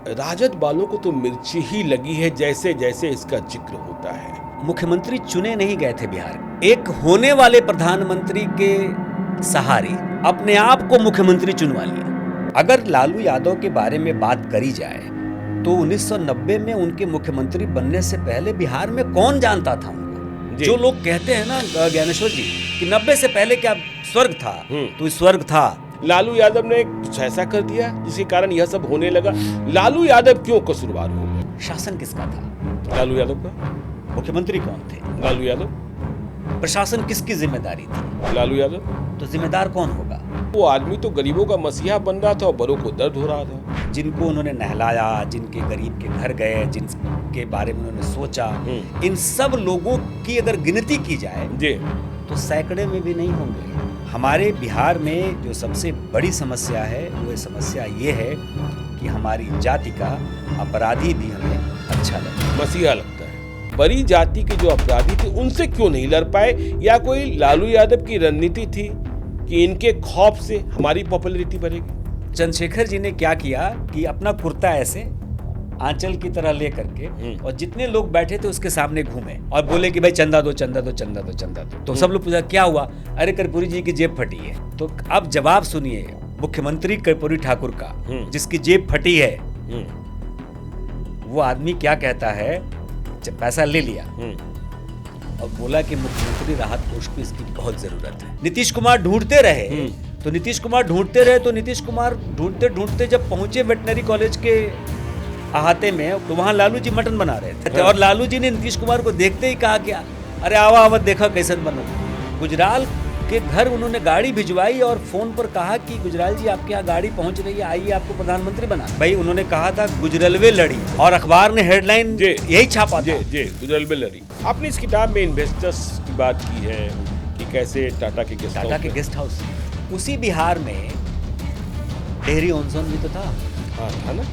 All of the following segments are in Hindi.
राजद वालों को तो मिर्ची ही लगी है जैसे जैसे इसका जिक्र होता है। मुख्यमंत्री चुने नहीं गए थे बिहार, एक होने वाले प्रधानमंत्री के सहारे अपने आप को मुख्यमंत्री चुनवा लिया। अगर लालू यादव के बारे में बात करी जाए तो 1990 में उनके मुख्यमंत्री बनने से पहले बिहार में कौन जानता था उनको। जो लोग कहते हैं ना ज्ञानेश्वर जी कि 90 से पहले क्या स्वर्ग था, तो स्वर्ग था। लालू यादव ने कुछ ऐसा कर दिया जिसके कारण यह सब होने लगा। लालू यादव क्यों कसूरवार हो गए? शासन किसका था? लालू यादव का। मुख्यमंत्री कौन थे? लालू यादव। प्रशासन किसकी जिम्मेदारी थी? लालू यादव। तो जिम्मेदार कौन होगा? वो आदमी तो गरीबों का मसीहा बन रहा था और बड़ों को दर्द हो रहा था। जिनको उन्होंने नहलाया, जिनके गरीब के घर गए, जिनके बारे में उन्होंने सोचा, इन सब लोगों की अगर गिनती की जाए जी तो सैकड़े में भी नहीं होंगे। हमारे बिहार में जो सबसे बड़ी समस्या है वो समस्या ये है कि हमारी जाति का अपराधी भी हमें अच्छा लगता है, मसीहा लगता है। बड़ी जाति के जो अपराधी थे उनसे क्यों नहीं लड़ पाए? या कोई लालू यादव की रणनीति थी कि इनके खौफ से हमारी पॉपुलैरिटी बढ़ेगी? चंद्रशेखर जी ने क्या किया कि अपना कुर्ता ऐसे आंचल की तरह ले करके और जितने लोग बैठे थे उसके सामने घूमे और बोले कि भाई चंदा दो, चंदा दो, चंदा दो, चंदा दो। तो सब लोग पूछा क्या हुआ? अरे कर्पूरी जी की जेब फटी है। तो अब जवाब सुनिए मुख्यमंत्री कर्पूरी ठाकुर का, जिसकी जेब फटी है, वो आदमी क्या कहता है? जब पैसा ले लिया और बोला कि मुख्यमंत्री राहत कोष की इसकी बहुत जरूरत है। नीतीश कुमार ढूंढते रहे तो नीतीश कुमार ढूंढते ढूंढते जब पहुंचे वेटनरी कॉलेज के अहाते में तो वहां लालू जी मटन बना रहे थे और लालू जी ने नीतीश कुमार को देखते ही कहा क्या, अरे आवा आवा देखा कैसन बनो। गुजराल के घर उन्होंने गाड़ी भिजवाई और फोन पर कहा कि गुजराल जी आपके यहाँ गाड़ी पहुंच रही है, आइए आपको प्रधानमंत्री बना। भाई उन्होंने कहा था गुजरलवे लड़ी और अखबार ने हेडलाइन यही छापा था। गुजरलवे लड़ी। आपने इस किताब में इन्वेस्टर्स की बात की है कि कैसे टाटा के गेस्ट हाउस, उसी बिहार में डेहरी ऑनसोन भी तो था। हाँ था ना।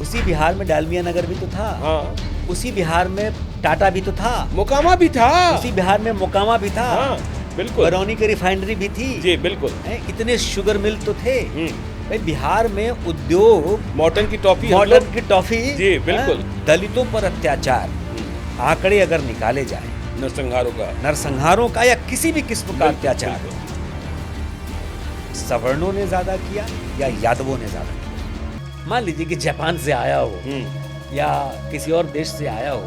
उसी बिहार में डालमिया नगर भी तो था। हाँ। उसी बिहार में टाटा भी तो था। मोकामा भी था। उसी बिहार में मोकामा भी था। हाँ, बिल्कुल। बरौनी की रिफाइनरी भी थी। जी बिल्कुल। इतने शुगर मिल तो थे। भाई बिहार में उद्योग, मॉर्टन की टॉफी। जी बिल्कुल। दलितों पर अत्याचार, आंकड़े अगर निकाले जाए, नरसंहारों का या किसी भी किस्म का अत्याचार सवर्णों ने ज्यादा किया या यादवों ने ज्यादा किया। मान लीजिए कि जापान से आया हो या किसी और देश से आया हो,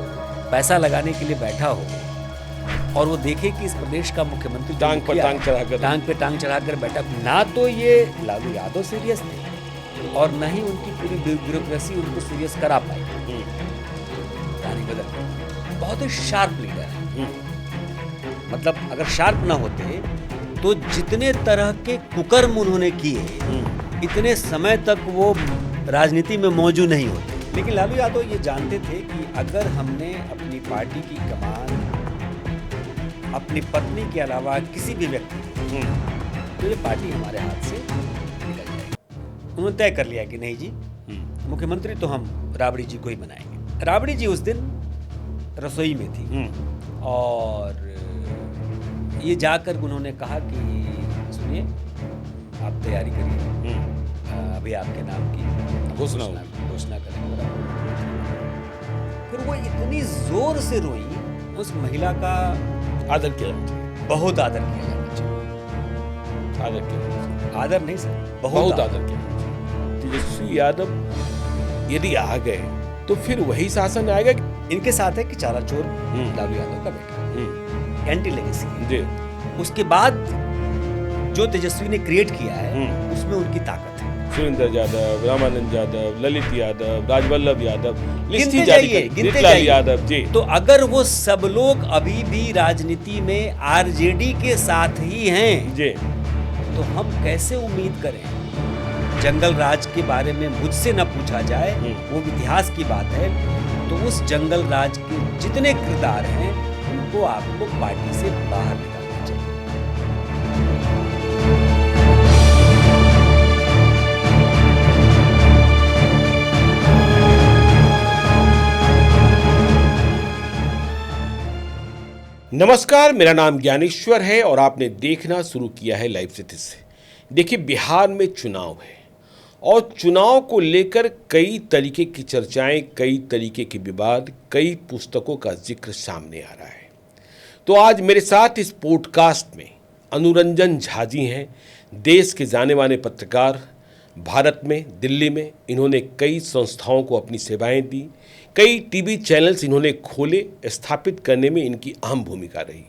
पैसा लगाने के लिए बैठा हो और वो देखे कि इस प्रदेश का मुख्यमंत्री टांग पे टांग चढ़ाकर बैठा, ना तो ये लालू यादव सीरियस थे और न ही उनकी पूरी ब्यूरोक्रेसी उनको सीरियस करा पाई। बहुत ही शार्प लीडर है। मतलब अगर शार्प ना होते तो जितने तरह के कुकर्म उन्होंने किए इतने समय तक वो राजनीति में मौजूद नहीं होते। लेकिन लालू यादव ये जानते थे कि अगर हमने अपनी पार्टी की कमान अपनी पत्नी के अलावा किसी भी व्यक्ति तो ये पार्टी हमारे हाथ से निकल जाएगी। उन्होंने तय कर लिया कि नहीं जी, मुख्यमंत्री तो हम राबड़ी जी को ही बनाएंगे। राबड़ी जी उस दिन रसोई में थी और ये जाकर उन्होंने कहा कि सुनिए आप तैयारी करिए, अभी आपके नाम की घोषणा करेंगे। फिर वो इतनी जोर से रोई, उस महिला का आदर किया, बहुत आदर किया जाना चाहिए। आदर नहीं सर, बहुत आदर किया। तेजस्वी यादव यदि आ गए तो फिर वही शासन आएगा। इनके साथ है कि चाराचोर लालू यादव का बेटा, एंटी लेगेसी। उसके बाद जो तेजस्वी ने क्रिएट किया है उसमें उनकी ताकत है। सुरेंद्र यादव, रामानंद यादव, ललित यादव, राजवल्लभ यादव, गिनते जाइए यादव जी। तो अगर वो सब लोग अभी भी राजनीति में आरजेडी के साथ ही हैं जी, तो हम कैसे उम्मीद करें? जंगल राज के बारे में मुझसे न पूछा जाए, वो इतिहास की बात है। तो उस जंगल राज के जितने किरदार हैं उनको आपको पार्टी से बाहर निकालना चाहिए। नमस्कार, मेरा नाम ज्ञानेश्वर है और आपने देखना शुरू किया है लाइव सिटी से। देखिए, बिहार में चुनाव है और चुनाव को लेकर कई तरीके की चर्चाएं, कई तरीके के विवाद, कई पुस्तकों का जिक्र सामने आ रहा है। तो आज मेरे साथ इस पॉडकास्ट में अनुरंजन झा जी हैं, देश के जाने माने पत्रकार। भारत में, दिल्ली में इन्होंने कई संस्थाओं को अपनी सेवाएं दी, कई टीवी चैनल्स इन्होंने खोले, स्थापित करने में इनकी अहम भूमिका रही।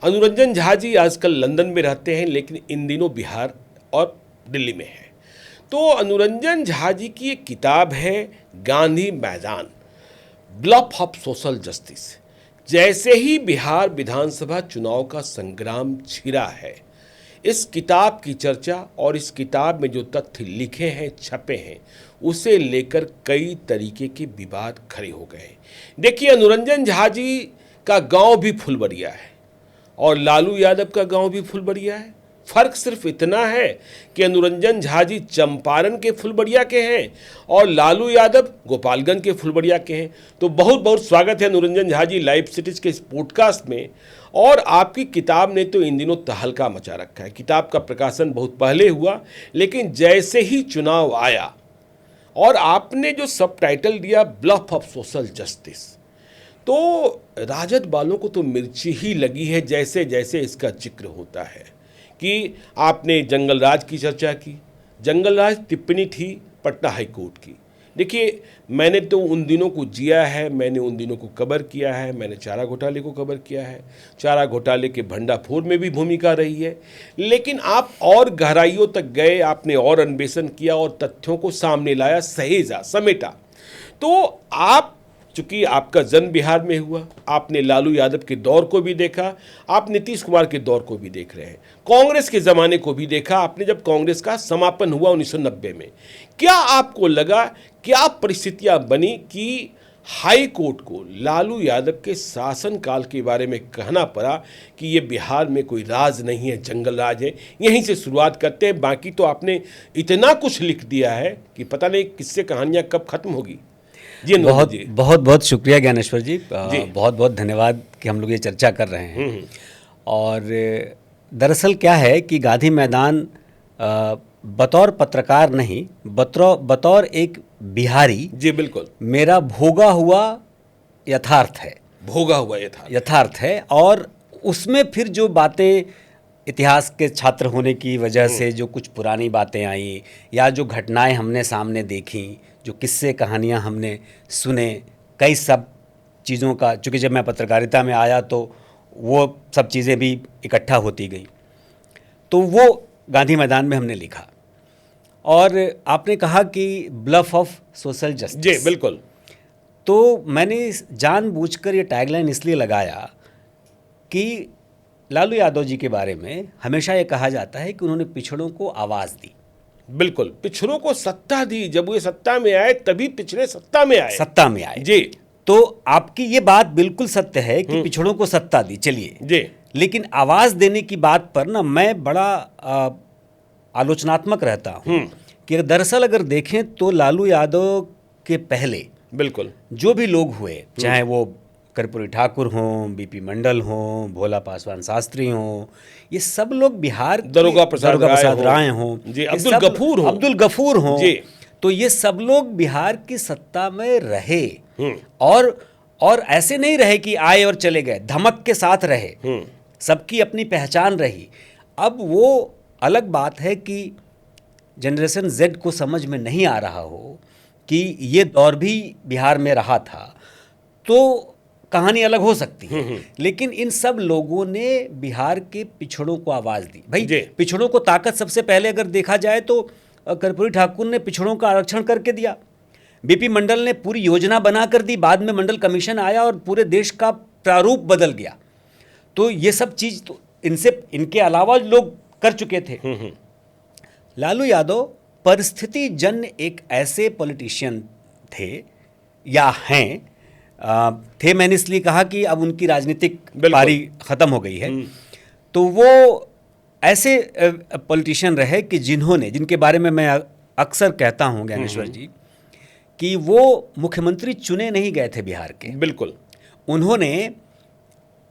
अनुरंजन झा जी आजकल लंदन में रहते हैं, लेकिन इन दिनों बिहार और दिल्ली में हैं। तो अनुरंजन झा जी की एक किताब है गांधी मैदान, ब्लफ ऑफ सोशल जस्टिस। जैसे ही बिहार विधानसभा चुनाव का संग्राम छिड़ा है, इस किताब की चर्चा और इस किताब में जो तथ्य लिखे हैं, छपे हैं, उसे लेकर कई तरीके के विवाद खड़े हो गए। देखिए, अनुरंजन झा जी का गांव भी फुलबरिया है और लालू यादव का गांव भी फुलबरिया है। फर्क सिर्फ इतना है कि अनुरंजन झा जी चंपारण के फुलबरिया के हैं और लालू यादव गोपालगंज के फुलबरिया के हैं। तो बहुत बहुत स्वागत है अनुरंजन झा जी लाइव सिटीज के इस पॉडकास्ट में। और आपकी किताब ने तो इन दिनों तहलका मचा रखा है। किताब का प्रकाशन बहुत पहले हुआ, लेकिन जैसे ही चुनाव आया और आपने जो सब टाइटल दिया ब्लफ ऑफ सोशल जस्टिस, तो राजद वालों को तो मिर्ची ही लगी है जैसे जैसे इसका जिक्र होता है। कि आपने जंगल राज की चर्चा की। जंगल राज टिप्पणी थी पटना हाई कोर्ट की। देखिए, मैंने तो उन दिनों को जिया है, मैंने उन दिनों को कवर किया है, मैंने चारा घोटाले को कवर किया है, चारा घोटाले के भंडाफोड़ में भी भूमिका रही है। लेकिन आप और गहराइयों तक गए, आपने और अन्वेषण किया और तथ्यों को सामने लाया, सहेजा, समेटा। तो आप, चूंकि आपका जन्म बिहार में हुआ, आपने लालू यादव के दौर को भी देखा, आप नीतीश कुमार के दौर को भी देख रहे हैं, कांग्रेस के ज़माने को भी देखा आपने, जब कांग्रेस का समापन हुआ 1990 में। क्या आपको लगा, क्या परिस्थितियां बनी कि हाई कोर्ट को लालू यादव के शासनकाल के बारे में कहना पड़ा कि ये बिहार में कोई राज नहीं है, जंगल राज है? यहीं से शुरुआत करते हैं। बाकी तो आपने इतना कुछ लिख दिया है कि पता नहीं किससे कहानियाँ कब खत्म होगी। जी, बहुत बहुत शुक्रिया ज्ञानेश्वर जी, बहुत बहुत धन्यवाद कि हम लोग ये चर्चा कर रहे हैं। और दरअसल क्या है कि गांधी मैदान बतौर पत्रकार नहीं, बतौर एक बिहारी, जी बिल्कुल, मेरा भोगा हुआ यथार्थ है। भोगा हुआ यथार्थ है। और उसमें फिर जो बातें इतिहास के छात्र होने की वजह से जो कुछ पुरानी बातें आई, या जो घटनाएं हमने सामने देखी, जो किस्से कहानियां हमने सुने, कई सब चीज़ों का, चूँकि जब मैं पत्रकारिता में आया तो वो सब चीज़ें भी इकट्ठा होती गई, तो वो गांधी मैदान में हमने लिखा। और आपने कहा कि ब्लफ ऑफ सोशल जस्टिस, जी बिल्कुल, तो मैंने जानबूझकर ये टैगलाइन इसलिए लगाया कि लालू यादव जी के बारे में हमेशा ये कहा जाता है कि उन्होंने पिछड़ों को आवाज़ दी। बिल्कुल, पिछड़ों को सत्ता दी। जब वो सत्ता में आए तभी पिछड़े सत्ता में आए। जी, तो आपकी ये बात बिल्कुल सत्य है कि पिछड़ों को सत्ता दी, चलिए जी। लेकिन आवाज़ देने की बात पर ना मैं बड़ा आलोचनात्मक रहता हूँ कि दरअसल अगर देखें तो लालू यादव के पहले बिल्कुल जो भी लोग हुए, चाहे वो कर्पूरी ठाकुर हों, बीपी मंडल हों, भोला पासवान शास्त्री हों, ये सब लोग बिहार, दरोगा प्रसाद राय हों, अब्दुल गफूर हों, तो ये सब लोग बिहार की सत्ता में रहे। और ऐसे नहीं रहे कि आए और चले गए, धमक के साथ रहे, सबकी अपनी पहचान रही। अब वो अलग बात है कि जनरेशन जेड को समझ में नहीं आ रहा हो कि ये दौर भी बिहार में रहा था, तो कहानी अलग हो सकती है। लेकिन इन सब लोगों ने बिहार के पिछड़ों को आवाज़ दी। भाई, पिछड़ों को ताकत सबसे पहले अगर देखा जाए तो कर्पूरी ठाकुर ने पिछड़ों का आरक्षण करके दिया, बीपी मंडल ने पूरी योजना बना कर दी, बाद में मंडल कमीशन आया और पूरे देश का प्रारूप बदल गया। तो ये सब चीज़ तो इनके अलावा लोग कर चुके थे। लालू यादव परिस्थिति जन्य एक ऐसे पॉलिटिशियन थे या हैं, थे मैंने इसलिए कहा कि अब उनकी राजनीतिक पारी ख़त्म हो गई है, तो वो ऐसे पॉलिटिशियन रहे कि जिनके बारे में मैं अक्सर कहता हूँ ज्ञानेश्वर जी कि वो मुख्यमंत्री चुने नहीं गए थे बिहार के। बिल्कुल, उन्होंने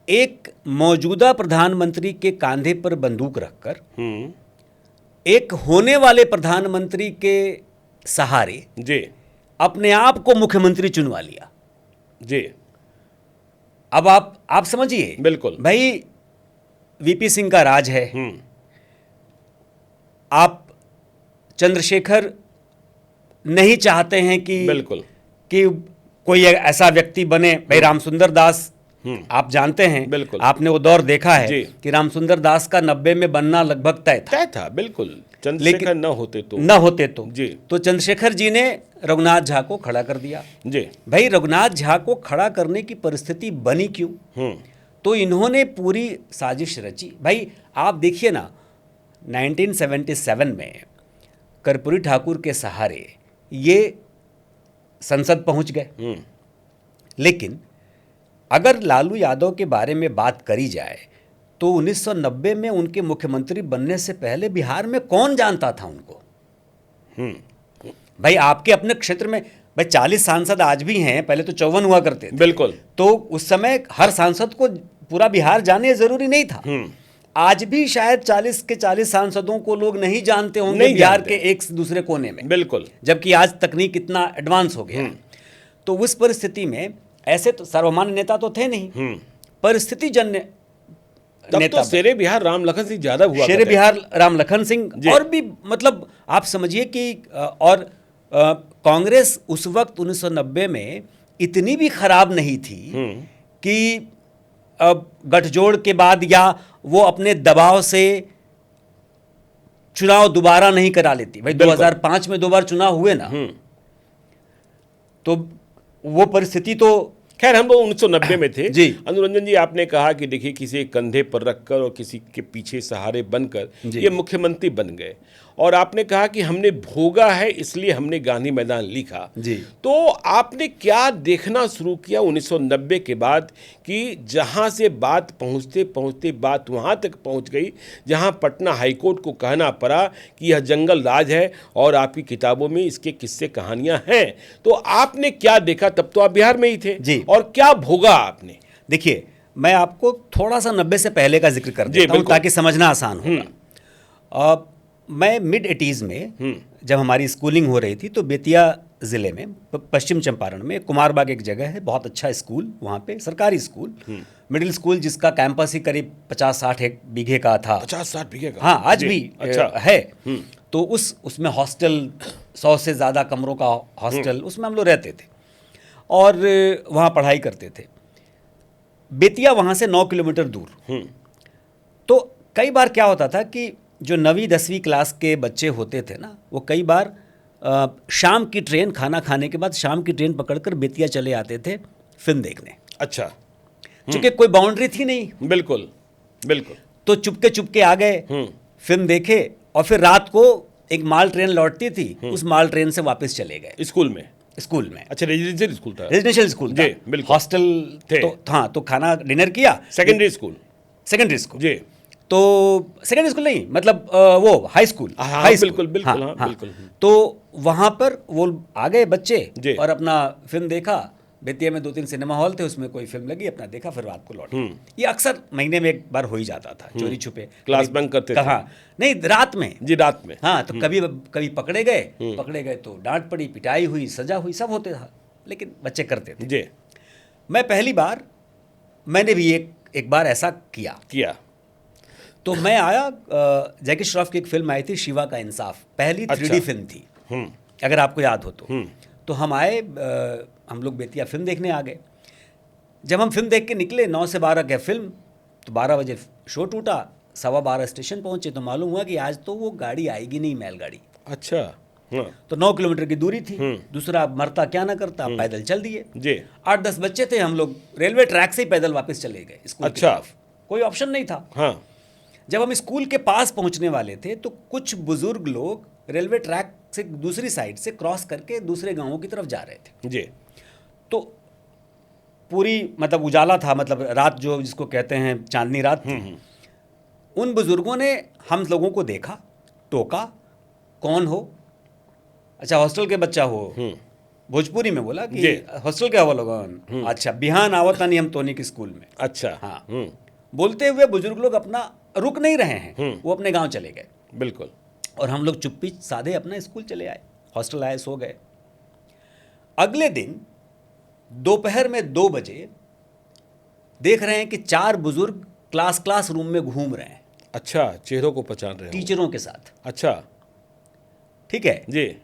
एक मौजूदा प्रधानमंत्री के कंधे पर बंदूक रखकर एक होने वाले प्रधानमंत्री के सहारे जी अपने आप को मुख्यमंत्री चुनवा लिया। जी अब आप समझिए, बिल्कुल। भाई वीपी सिंह का राज है, आप चंद्रशेखर नहीं चाहते हैं कि बिल्कुल कि कोई ऐसा व्यक्ति बने। भाई रामसुंदर दास, आप जानते हैं, बिल्कुल। आपने वो दौर देखा है जी। कि रामसुंदर दास का 90 में बनना लगभग तय था बिल्कुल। चंद्रशेखर न होते तो जी। तो चंद्रशेखर जी ने रघुनाथ झा को खड़ा कर दिया। जी भाई रघुनाथ झा को खड़ा करने की परिस्थिति बनी क्यों? तो इन्होंने पूरी साजिश रची। भाई आप देखिए ना, 1977 में कर्पूरी ठाकुर के सहारे ये संसद पहुंच गए। लेकिन अगर लालू यादव के बारे में बात करी जाए तो 1990 में उनके मुख्यमंत्री बनने से पहले बिहार में कौन जानता था उनको? भाई आपके अपने क्षेत्र में भाई 40 सांसद आज भी हैं, पहले तो 54 हुआ करते थे। बिल्कुल। तो उस समय हर सांसद को पूरा बिहार जाने जरूरी नहीं था। आज भी शायद 40 के 40 सांसदों को लोग नहीं जानते होंगे बिहार के एक दूसरे कोने में। बिल्कुल। जबकि आज तकनीक इतना एडवांस हो गया। तो उस परिस्थिति में ऐसे तो सर्वमान्य नेता तो थे नहीं, परिस्थिति जन्य तब तो शेरे बिहार राम लखन सिंह ज्यादा हुआ। शेरे बिहार राम लखन सिंह और भी, मतलब आप समझिए कि और कांग्रेस उस वक्त 1990 में इतनी भी खराब नहीं थी कि गठजोड़ के बाद या वो अपने दबाव से चुनाव दोबारा नहीं करा लेती। भाई 2005 में 2 बार चुनाव हुए ना, तो वो परिस्थिति तो खैर हम लोग 1990 में थे। जी। अनुरंजन जी, आपने कहा कि देखिए किसी एक कंधे पर रखकर और किसी के पीछे सहारे बनकर ये मुख्यमंत्री बन गए, और आपने कहा कि हमने भोगा है इसलिए हमने गांधी मैदान लिखा। जी। तो आपने क्या देखना शुरू किया 1990 के बाद कि जहां से बात पहुंचते पहुंचते बात वहां तक पहुंच गई जहां पटना हाईकोर्ट को कहना पड़ा कि यह जंगल राज है और आपकी किताबों में इसके किस्से कहानियां हैं। तो आपने क्या देखा? तब तो आप बिहार में ही थे जी। और क्या भोगा आपने? देखिए, मैं आपको थोड़ा सा 90 से पहले का जिक्र कर देता हूं ताकि समझना आसान होगा। मैं मिड 80s में जब हमारी स्कूलिंग हो रही थी तो बेतिया ज़िले में पश्चिम चंपारण में कुमारबाग एक जगह है, बहुत अच्छा स्कूल, वहाँ पे सरकारी स्कूल, मिडिल स्कूल, जिसका कैंपस ही करीब 50-60 बीघे का था। 50-60 बीघे का? हाँ, आज भी अच्छा है। तो उसमें हॉस्टल, 100 से ज़्यादा कमरों का हॉस्टल, उसमें हम लोग रहते थे और वहाँ पढ़ाई करते थे। बेतिया वहाँ से 9 किलोमीटर दूर। तो कई बार क्या होता था कि जो 9वीं 10वीं क्लास के बच्चे होते थे ना, वो कई बार शाम की ट्रेन, खाना खाने के बाद शाम की ट्रेन पकड़कर बेतिया चले आते थे फिल्म देखने। अच्छा। क्योंकि कोई बाउंड्री थी नहीं। बिल्कुल बिल्कुल। तो चुपके चुपके आ गए, फिल्म देखे और फिर रात को एक माल ट्रेन लौटती थी, उस माल ट्रेन से वापस चले गए स्कूल में। अच्छा, रेजिडेंशियल स्कूल था? रेजिडेंशियल स्कूल था, बिल्कुल। हॉस्टल थे तो, हाँ, तो खाना डिनर किया। सेकेंडरी स्कूल जी। तो सेकेंडरी स्कूल नहीं, मतलब वो हाई स्कूल। हाई बिल्कुल बिल्कुल। हाँ, बिल्कुल। तो वहाँ पर वो आ गए बच्चे और अपना फिल्म देखा। बेतिया में 2-3 सिनेमा हॉल थे, उसमें कोई फिल्म लगी, अपना देखा, फिर रात को लौट। ये अक्सर महीने में एक बार हो ही जाता था, चोरी छुपे। क्लास बंक करते थे? हाँ, नहीं, रात में जी, रात में। हाँ, तो कभी पकड़े गए तो डांट पड़ी, पिटाई हुई, सजा हुई, सब होते था, लेकिन बच्चे करते थे। जी। मैं पहली बार, मैंने भी एक बार ऐसा किया। तो मैं आया, जैकी श्रॉफ की एक फिल्म आई थी, शिवा का इंसाफ, पहली 3D फिल्म थी, अगर आपको याद हो तो हम आए, हम लोग बेतिया फिल्म देखने आ गए। जब हम फिल्म देख के निकले, 9 से 12 का फिल्म, तो 12 बजे शो टूटा, 12:15 स्टेशन पहुंचे तो मालूम हुआ कि आज तो वो गाड़ी आएगी नहीं, बैलगाड़ी। अच्छा। तो 9 किलोमीटर की दूरी थी, दूसरा मरता क्या ना करता, पैदल चल दिए जी। 8-10 बच्चे थे हम लोग, रेलवे ट्रैक से ही पैदल वापस चले गए स्कूल। अच्छा। कोई ऑप्शन नहीं था। हाँ। जब हम स्कूल के पास पहुंचने वाले थे तो कुछ बुजुर्ग लोग रेलवे ट्रैक से दूसरी साइड से क्रॉस करके दूसरे गांवों की तरफ जा रहे थे जी। तो पूरी, मतलब उजाला था, मतलब रात जो जिसको कहते हैं चांदनी रात थी। उन बुजुर्गों ने हम लोगों को देखा, टोका, कौन हो? अच्छा, हॉस्टल के बच्चा हो। भोजपुरी में बोला कि हॉस्टल के हवा लोगन। अच्छा, बिहान आवता नहीं हम तोनी के स्कूल में। अच्छा। हाँ। बोलते हुए बुजुर्ग लोग अपना रुक नहीं रहे हैं, वो अपने गांव चले गए। बिल्कुल। और हम लोग चुप्पी साधे अपना स्कूल चले आए। हॉस्टल आए, सो गए। अगले दिन दोपहर में 2 बजे देख रहे हैं कि 4 बुजुर्ग क्लास रूम में घूम रहे हैं। अच्छा, चेहरों को पहचान रहे हो। टीचरों के साथ। अच्छा ठीक है जी।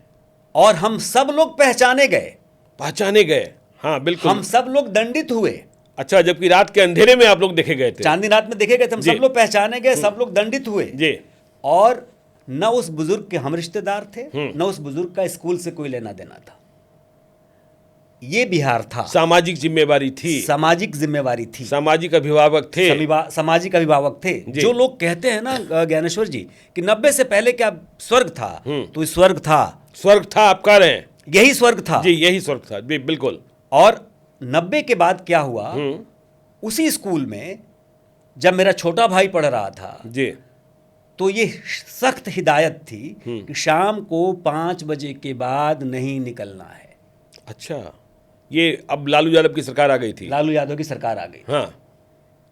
और हम सब लोग पहचाने गए, पहचाने गए। हाँ बिल्कुल। हम सब लोग दंडित हुए। अच्छा, जबकि रात के अंधेरे में आप लोग देखे गए थे। चांदनी रात में देखे गए थे, हम जी। सब लोग पहचाने गए, सब लोग दंडित हुए। जी। और न उस बुजुर्ग के हम रिश्तेदार थे, न उस बुजुर्ग का स्कूल से कोई लेना देना था। ये बिहार था। सामाजिक जिम्मेवारी थी। सामाजिक जिम्मेवारी थी। सामाजिक अभिभावक थे। सामाजिक अभिभावक थे। जो लोग कहते हैं ना ज्ञानेश्वर जी कि 90 से पहले क्या स्वर्ग था, तो ये स्वर्ग था। स्वर्ग था, आप कह रहे हैं? यही स्वर्ग था जी, यही स्वर्ग था जी, बिल्कुल। और 90 के बाद क्या हुआ, उसी स्कूल में जब मेरा छोटा भाई पढ़ रहा था जी, तो ये सख्त हिदायत थी कि शाम को 5 बजे के बाद नहीं निकलना है। अच्छा, ये अब लालू यादव की सरकार आ गई थी। लालू यादव की सरकार आ गई। हाँ,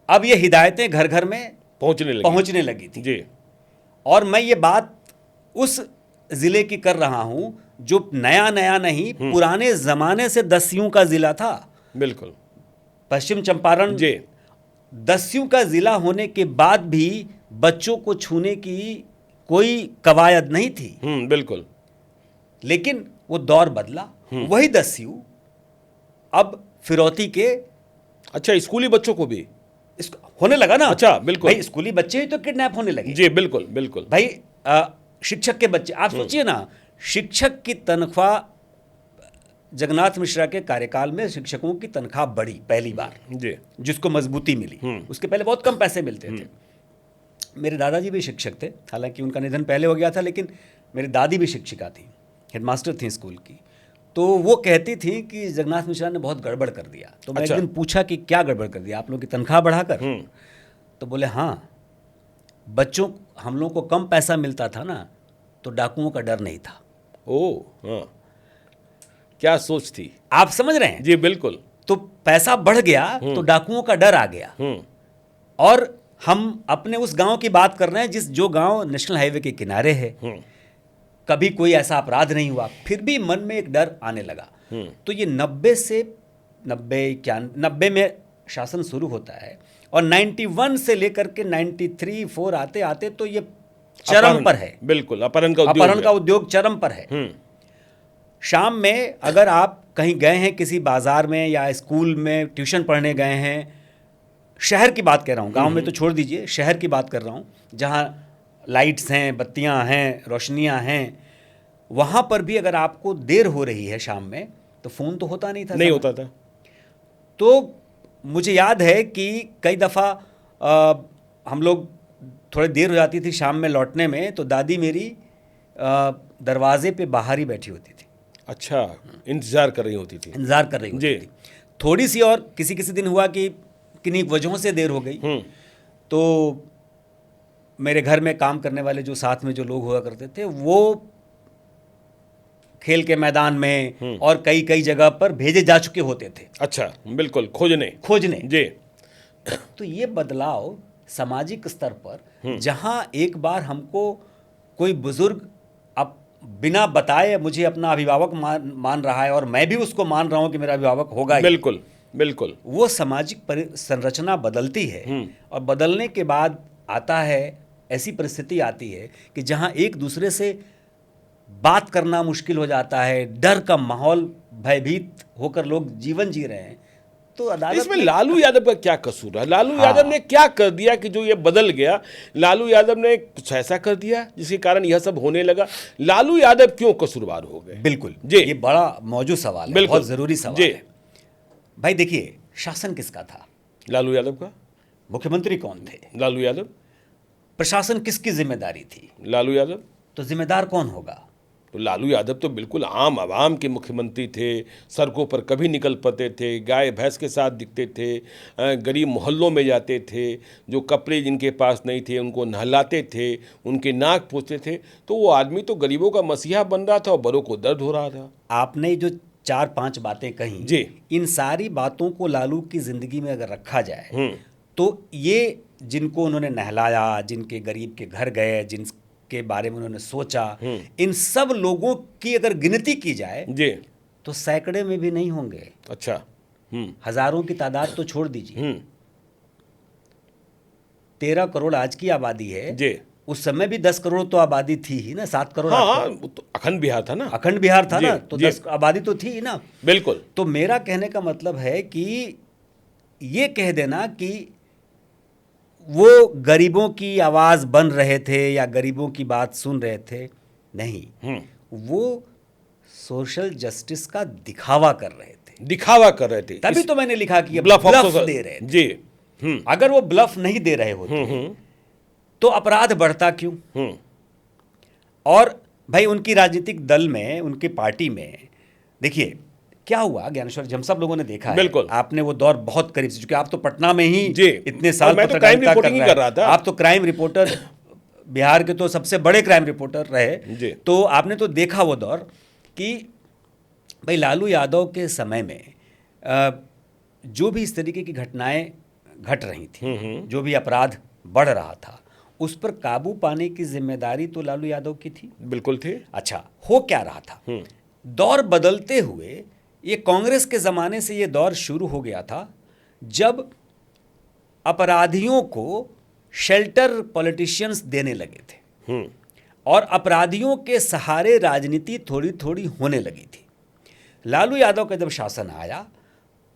अब ये हिदायतें घर घर में पहुंचने लगी थी। जी। और मैं ये बात उस जिले की कर रहा हूं जो नया नया नहीं, पुराने जमाने से दस्युओं का जिला था। बिल्कुल। पश्चिम चंपारण जी। दस्युओं का जिला होने के बाद भी बच्चों को छूने की कोई कवायद नहीं थी। बिल्कुल। लेकिन वो दौर बदला। वही दस्यु अब फिरौती के। अच्छा, स्कूली बच्चों को भी होने लगा ना। अच्छा, बिल्कुल। भाई स्कूली बच्चे ही तो किडनैप होने लगे। जी, बिल्कुल बिल्कुल। भाई शिक्षक के बच्चे, आप सोचिए ना, शिक्षक की तनख्वाह, जगन्नाथ मिश्रा के कार्यकाल में शिक्षकों की तनख्वाह बढ़ी पहली बार, जी, जिसको मजबूती मिली। उसके पहले बहुत कम पैसे मिलते थे। मेरे दादाजी भी शिक्षक थे, हालांकि उनका निधन पहले हो गया था, लेकिन मेरी दादी भी शिक्षिका थी, हेडमास्टर थी स्कूल की। तो वो कहती थी कि जगन्नाथ मिश्रा ने बहुत गड़बड़ कर दिया। तो मैं अच्छा। एक दिन पूछा कि क्या गड़बड़ कर दिया, आप लोग की तनख्वाह बढ़ाकर? तो बोले हाँ, बच्चों हम लोग को कम पैसा मिलता था ना, तो डाकुओं का डर नहीं था। ओह, हाँ, क्या सोच थी। आप समझ रहे हैं? जी, बिल्कुल। तो पैसा बढ़ गया तो डाकुओं का डर आ गया। और हम अपने उस गांव की बात कर रहे हैं जो गांव नेशनल हाईवे के किनारे है। कभी कोई ऐसा अपराध नहीं हुआ, फिर भी मन में एक डर आने लगा। तो ये 90 में शासन शुरू होता है और 91 से लेकर के 93-4 आते आते तो ये चरम पर है। बिल्कुल, अपहरण का उद्योग चरम पर है। शाम में अगर आप कहीं गए हैं किसी बाजार में या स्कूल में ट्यूशन पढ़ने गए हैं, शहर की बात कर रहा हूँ, गांव में तो छोड़ दीजिए, शहर की बात कर रहा हूँ, जहाँ लाइट्स हैं, बत्तियाँ हैं, रोशनियाँ हैं, वहाँ पर भी अगर आपको देर हो रही है शाम में, तो फ़ोन तो होता नहीं था। नहीं होता था। तो मुझे याद है कि कई दफ़ा हम लोग थोड़ी देर हो जाती थी शाम में लौटने में, तो दादी मेरी दरवाजे पे बाहर ही बैठी होती थी। अच्छा, इंतज़ार कर रही होती थी। इंतज़ार कर रही होती थी। थोड़ी सी और किसी दिन हुआ कि किन्हीं वजहों से देर हो गई, तो मेरे घर में काम करने वाले जो साथ में जो लोग हुआ करते थे, वो खेल के मैदान में और कई जगह पर भेजे जा चुके होते थे। अच्छा, बिल्कुल, खोजने जी। तो ये बदलाव सामाजिक स्तर पर, जहां एक बार हमको कोई बुजुर्ग अब बिना बताए मुझे अपना अभिभावक मान रहा है और मैं भी उसको मान रहा हूं कि मेरा अभिभावक होगा। बिल्कुल बिल्कुल। वो सामाजिक संरचना बदलती है और बदलने के बाद आता है, ऐसी परिस्थिति आती है कि जहां एक दूसरे से बात करना मुश्किल हो जाता है, डर का माहौल, भयभीत होकर लोग जीवन जी रहे हैं। तो अदालत इसमें लालू यादव का क्या कसूर है? लालू यादव ने क्या कर दिया कि जो ये बदल गया? लालू यादव ने कुछ ऐसा कर दिया जिसके कारण यह सब होने लगा? लालू यादव क्यों कसूरवार हो गए? बिल्कुल जी, ये बड़ा मौजूद सवाल है, बहुत जरूरी सवाल है। भाई देखिए, शासन किसका था? लालू यादव का। मुख्यमंत्री कौन थे? लालू यादव। प्रशासन किसकी जिम्मेदारी थी? लालू यादव। तो जिम्मेदार कौन होगा? तो लालू यादव तो बिल्कुल आम आवाम के मुख्यमंत्री थे, सड़कों पर कभी निकल पाते थे, गाय भैंस के साथ दिखते थे, गरीब मोहल्लों में जाते थे, जो कपड़े जिनके पास नहीं थे उनको नहलाते थे, उनके नाक पोंछते थे। तो वो आदमी तो गरीबों का मसीहा बन रहा था और बड़ों को दर्द हो रहा था। आपने जो 4-5 बातें कही जी, इन सारी बातों को लालू की जिंदगी में अगर रखा जाए तो ये जिनको उन्होंने नहलाया, जिनके गरीब के घर गए, के बारे में उन्होंने सोचा, इन सब लोगों की अगर गिनती की जाए जी। तो सैकड़े में भी नहीं होंगे, अच्छा। हजारों की तादाद तो छोड़ दीजिए। 13 करोड़ आज की आबादी है जी। उस समय भी 10 करोड़ तो आबादी थी ही ना, 7 करोड़ हाँ 8 हाँ, करोड़। वो तो अखंड बिहार था ना। अखंड बिहार था जी, ना, तो जी। 10 आबादी तो थी ही ना। बिल्कुल। तो मेरा कहने का मतलब है कि ये कह देना कि वो गरीबों की आवाज बन रहे थे या गरीबों की बात सुन रहे थे, नहीं, वो सोशल जस्टिस का दिखावा कर रहे थे, दिखावा कर रहे थे। तभी तो मैंने लिखा कि ये ब्लफ ब्लफ दे रहे थे। जी। अगर वो ब्लफ नहीं दे रहे होते तो अपराध बढ़ता क्यों? और भाई उनकी राजनीतिक दल में, उनकी पार्टी में, देखिए क्या हुआ ज्ञानेश्वर जी, हम सब लोगों ने देखा है। बिल्कुल। आपने वो दौर बहुत करीब से, क्योंकि आप तो पटना में ही जी। इतने साल और मैं तो क्राइम पत्रकारिता रिपोर्टिंग ही कर रहा था। आप तो क्राइम रिपोर्टर, बिहार के तो सबसे बड़े क्राइम रिपोर्टर रहे। जी। तो आपने तो देखा वो दौर कि भाई लालू यादव के समय में जो भी इस तरीके की घटनाएं घट रही थी, जो भी अपराध बढ़ रहा था, उस पर काबू पाने की जिम्मेदारी तो लालू यादव की थी। बिल्कुल थी। अच्छा, हो क्या रहा था, दौर बदलते हुए ये कांग्रेस के ज़माने से ये दौर शुरू हो गया था जब अपराधियों को शेल्टर पॉलिटिशियंस देने लगे थे और अपराधियों के सहारे राजनीति थोड़ी थोड़ी होने लगी थी। लालू यादव का जब शासन आया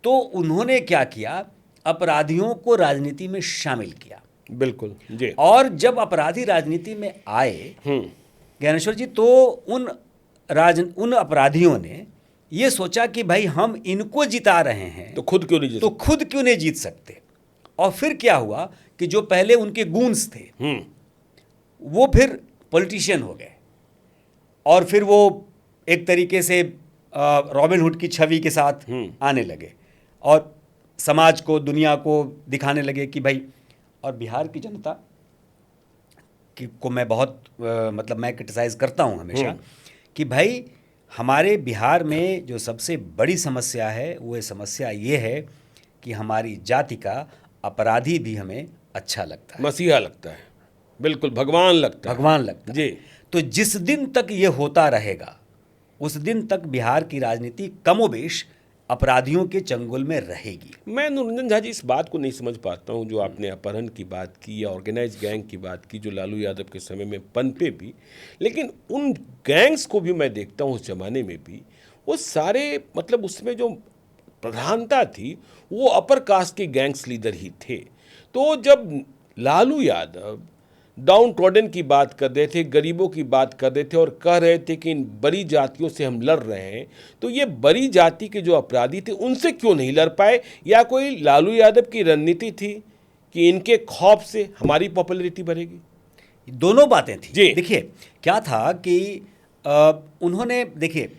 तो उन्होंने क्या किया, अपराधियों को राजनीति में शामिल किया। बिल्कुल जी। और जब अपराधी राजनीति में आए ज्ञानेश्वर जी, तो उन अपराधियों ने ये सोचा कि भाई हम इनको जिता रहे हैं तो खुद क्यों नहीं जीत सकते। और फिर क्या हुआ कि जो पहले उनके गूंस थे वो फिर पॉलिटिशियन हो गए और फिर वो एक तरीके से रॉबिन हुड की छवि के साथ आने लगे और समाज को, दुनिया को दिखाने लगे कि भाई, और बिहार की जनता को मैं बहुत मतलब मैं क्रिटिसाइज करता हूँ हमेशा कि भाई हमारे बिहार में जो सबसे बड़ी समस्या है वो ये समस्या ये है कि हमारी जाति का अपराधी भी हमें अच्छा लगता है, मसीहा लगता है, बिल्कुल भगवान लगता है जी। तो जिस दिन तक ये होता रहेगा उस दिन तक बिहार की राजनीति कमोबेश अपराधियों के चंगुल में रहेगी। मैं अनुरंजन झा जी इस बात को नहीं समझ पाता हूँ, जो आपने अपहरण की बात की या ऑर्गेनाइज गैंग की बात की जो लालू यादव के समय में पनपे भी, लेकिन उन गैंग्स को भी मैं देखता हूँ उस जमाने में भी वो सारे, मतलब उसमें जो प्रधानता थी वो अपर कास्ट के गैंग्स लीडर ही थे। तो जब लालू यादव डाउन ट्रॉडन की बात कर रहे थे, गरीबों की बात कर रहे थे और कह रहे थे कि इन बड़ी जातियों से हम लड़ रहे हैं, तो ये बड़ी जाति के जो अपराधी थे उनसे क्यों नहीं लड़ पाए? या कोई लालू यादव की रणनीति थी कि इनके खौफ से हमारी पॉपुलैरिटी बढ़ेगी? दोनों बातें थी जी। देखिए क्या था कि उन्होंने, देखिए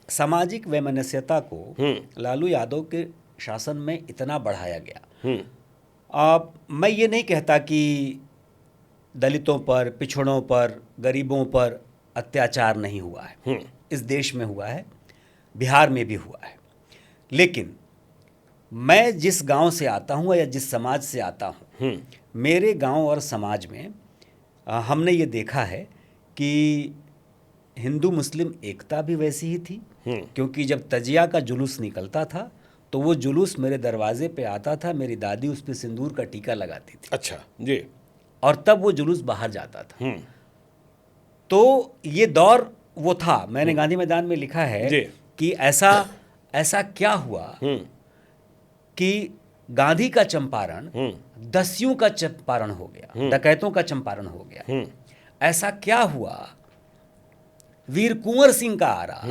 सामाजिक वैमनस्यता को लालू यादव के शासन में इतना बढ़ाया गया। मैं ये नहीं कहता कि दलितों पर, पिछड़ों पर, गरीबों पर अत्याचार नहीं हुआ है, इस देश में हुआ है, बिहार में भी हुआ है। लेकिन मैं जिस गांव से आता हूं या जिस समाज से आता हूं, मेरे गांव और समाज में हमने ये देखा है कि हिंदू मुस्लिम एकता भी वैसी ही थी, क्योंकि जब तजिया का जुलूस निकलता था तो वो जुलूस मेरे दरवाजे पे आता था, मेरी दादी उस पर सिंदूर का टीका लगाती थी। अच्छा जी। और तब वो जुलूस बाहर जाता था। तो ये दौर वो था। मैंने गांधी मैदान में लिखा है कि ऐसा क्या हुआ कि गांधी का चंपारण दस्युओं का चंपारण हो गया, डकैतों का चंपारण हो गया। ऐसा क्या हुआ, वीर कुंवर सिंह का आरा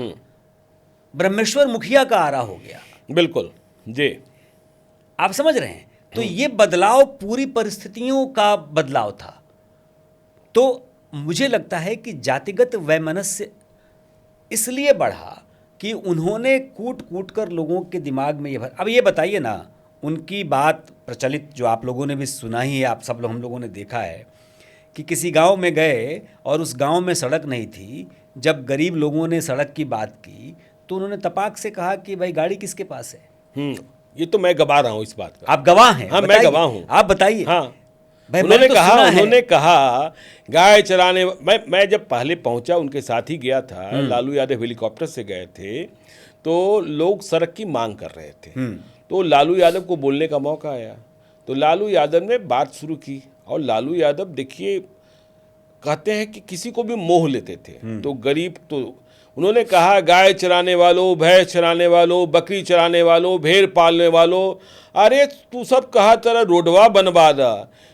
ब्रह्मेश्वर मुखिया का आरा हो गया। बिल्कुल जी, आप समझ रहे हैं। तो ये बदलाव पूरी परिस्थितियों का बदलाव था। तो मुझे लगता है कि जातिगत वैमनस्य इसलिए बढ़ा कि उन्होंने कूट कूट कर लोगों के दिमाग में ये भर। अब ये बताइए ना, उनकी बात प्रचलित जो आप लोगों ने भी सुना ही है, आप सब लोग, हम लोगों ने देखा है कि किसी गांव में गए और उस गांव में सड़क नहीं थी। जब गरीब लोगों ने सड़क की बात की तो उन्होंने तपाक से कहा कि भाई गाड़ी किसके पास है। ये तो मैं गवाह रहा हूँ इस बात का। आप गवाह हैं? हाँ, मैं गवाह हूँ। आप बताइए। हाँ, भाई मैंने तो सुना है। उन्होंने कहा गाय चराने, मैं जब पहले पहुंचा उनके साथ ही गया था, लालू यादव हेलीकॉप्टर से गए थे, तो लोग सड़क की मांग कर रहे थे, तो लालू यादव को बोलने का मौका आया, तो लालू यादव ने बात शुरू की। और लालू यादव देखिए कहते हैं कि किसी को भी मोह लेते थे, तो गरीब, तो उन्होंने कहा गाय चराने वालों, भैंस चराने वालों, बकरी चराने वालों, भेड़ पालने वालों, अरे तू सब कहा तेरा रोडवा बनवा दा,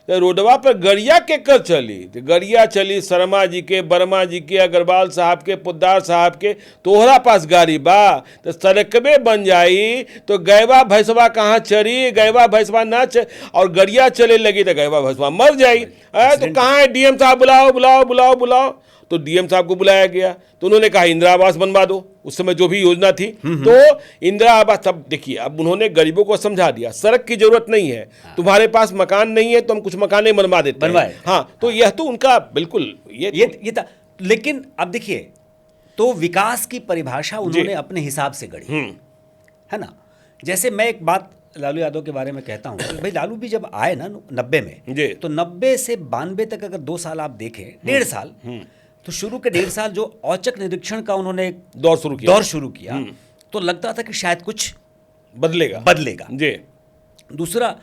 तो रोडवा पर गड़िया के कर चली, तो गड़िया चली शर्मा जी के, वर्मा जी के, अग्रवाल साहब के, पोद्दार साहब के, तोहरा पास गाड़ी बा, तो सड़कबे बन जाई तो गैवा भैंसवा कहाँ चरी, गैवा भैंसवा ना और गड़िया चले लगी तो गैवा भैंसवा मर जाई। तो कहाँ है डीएम साहब, बुलाओ बुलाओ बुलाओ बुलाओ। तो डीएम साहब को बुलाया गया, तो उन्होंने कहा इंदिरा आवास बनवा दो, उस समय जो भी योजना थी, तो इंदिरा आवास। तब देखिए अब उन्होंने गरीबों को समझा दिया सड़क की जरूरत नहीं है, तुम्हारे पास मकान नहीं है तो हम कुछ मकाने बनवा देते हैं। हाँ, तो यह तो उनका बिल्कुल ये था। लेकिन अब देखिए, तो विकास की परिभाषा उन्होंने अपने हिसाब से गढ़ी, है ना। जैसे मैं एक बात लालू यादव के बारे में कहता हूँ, भाई लालू भी जब आए ना 90 में, तो 90 से 92 तक अगर 2 साल आप देखें, 1.5 साल, तो शुरू के 1.5 साल जो औचक निरीक्षण का उन्होंने दौर शुरू किया, तो लगता था कि शायद कुछ बदलेगा। जी। दूसरा,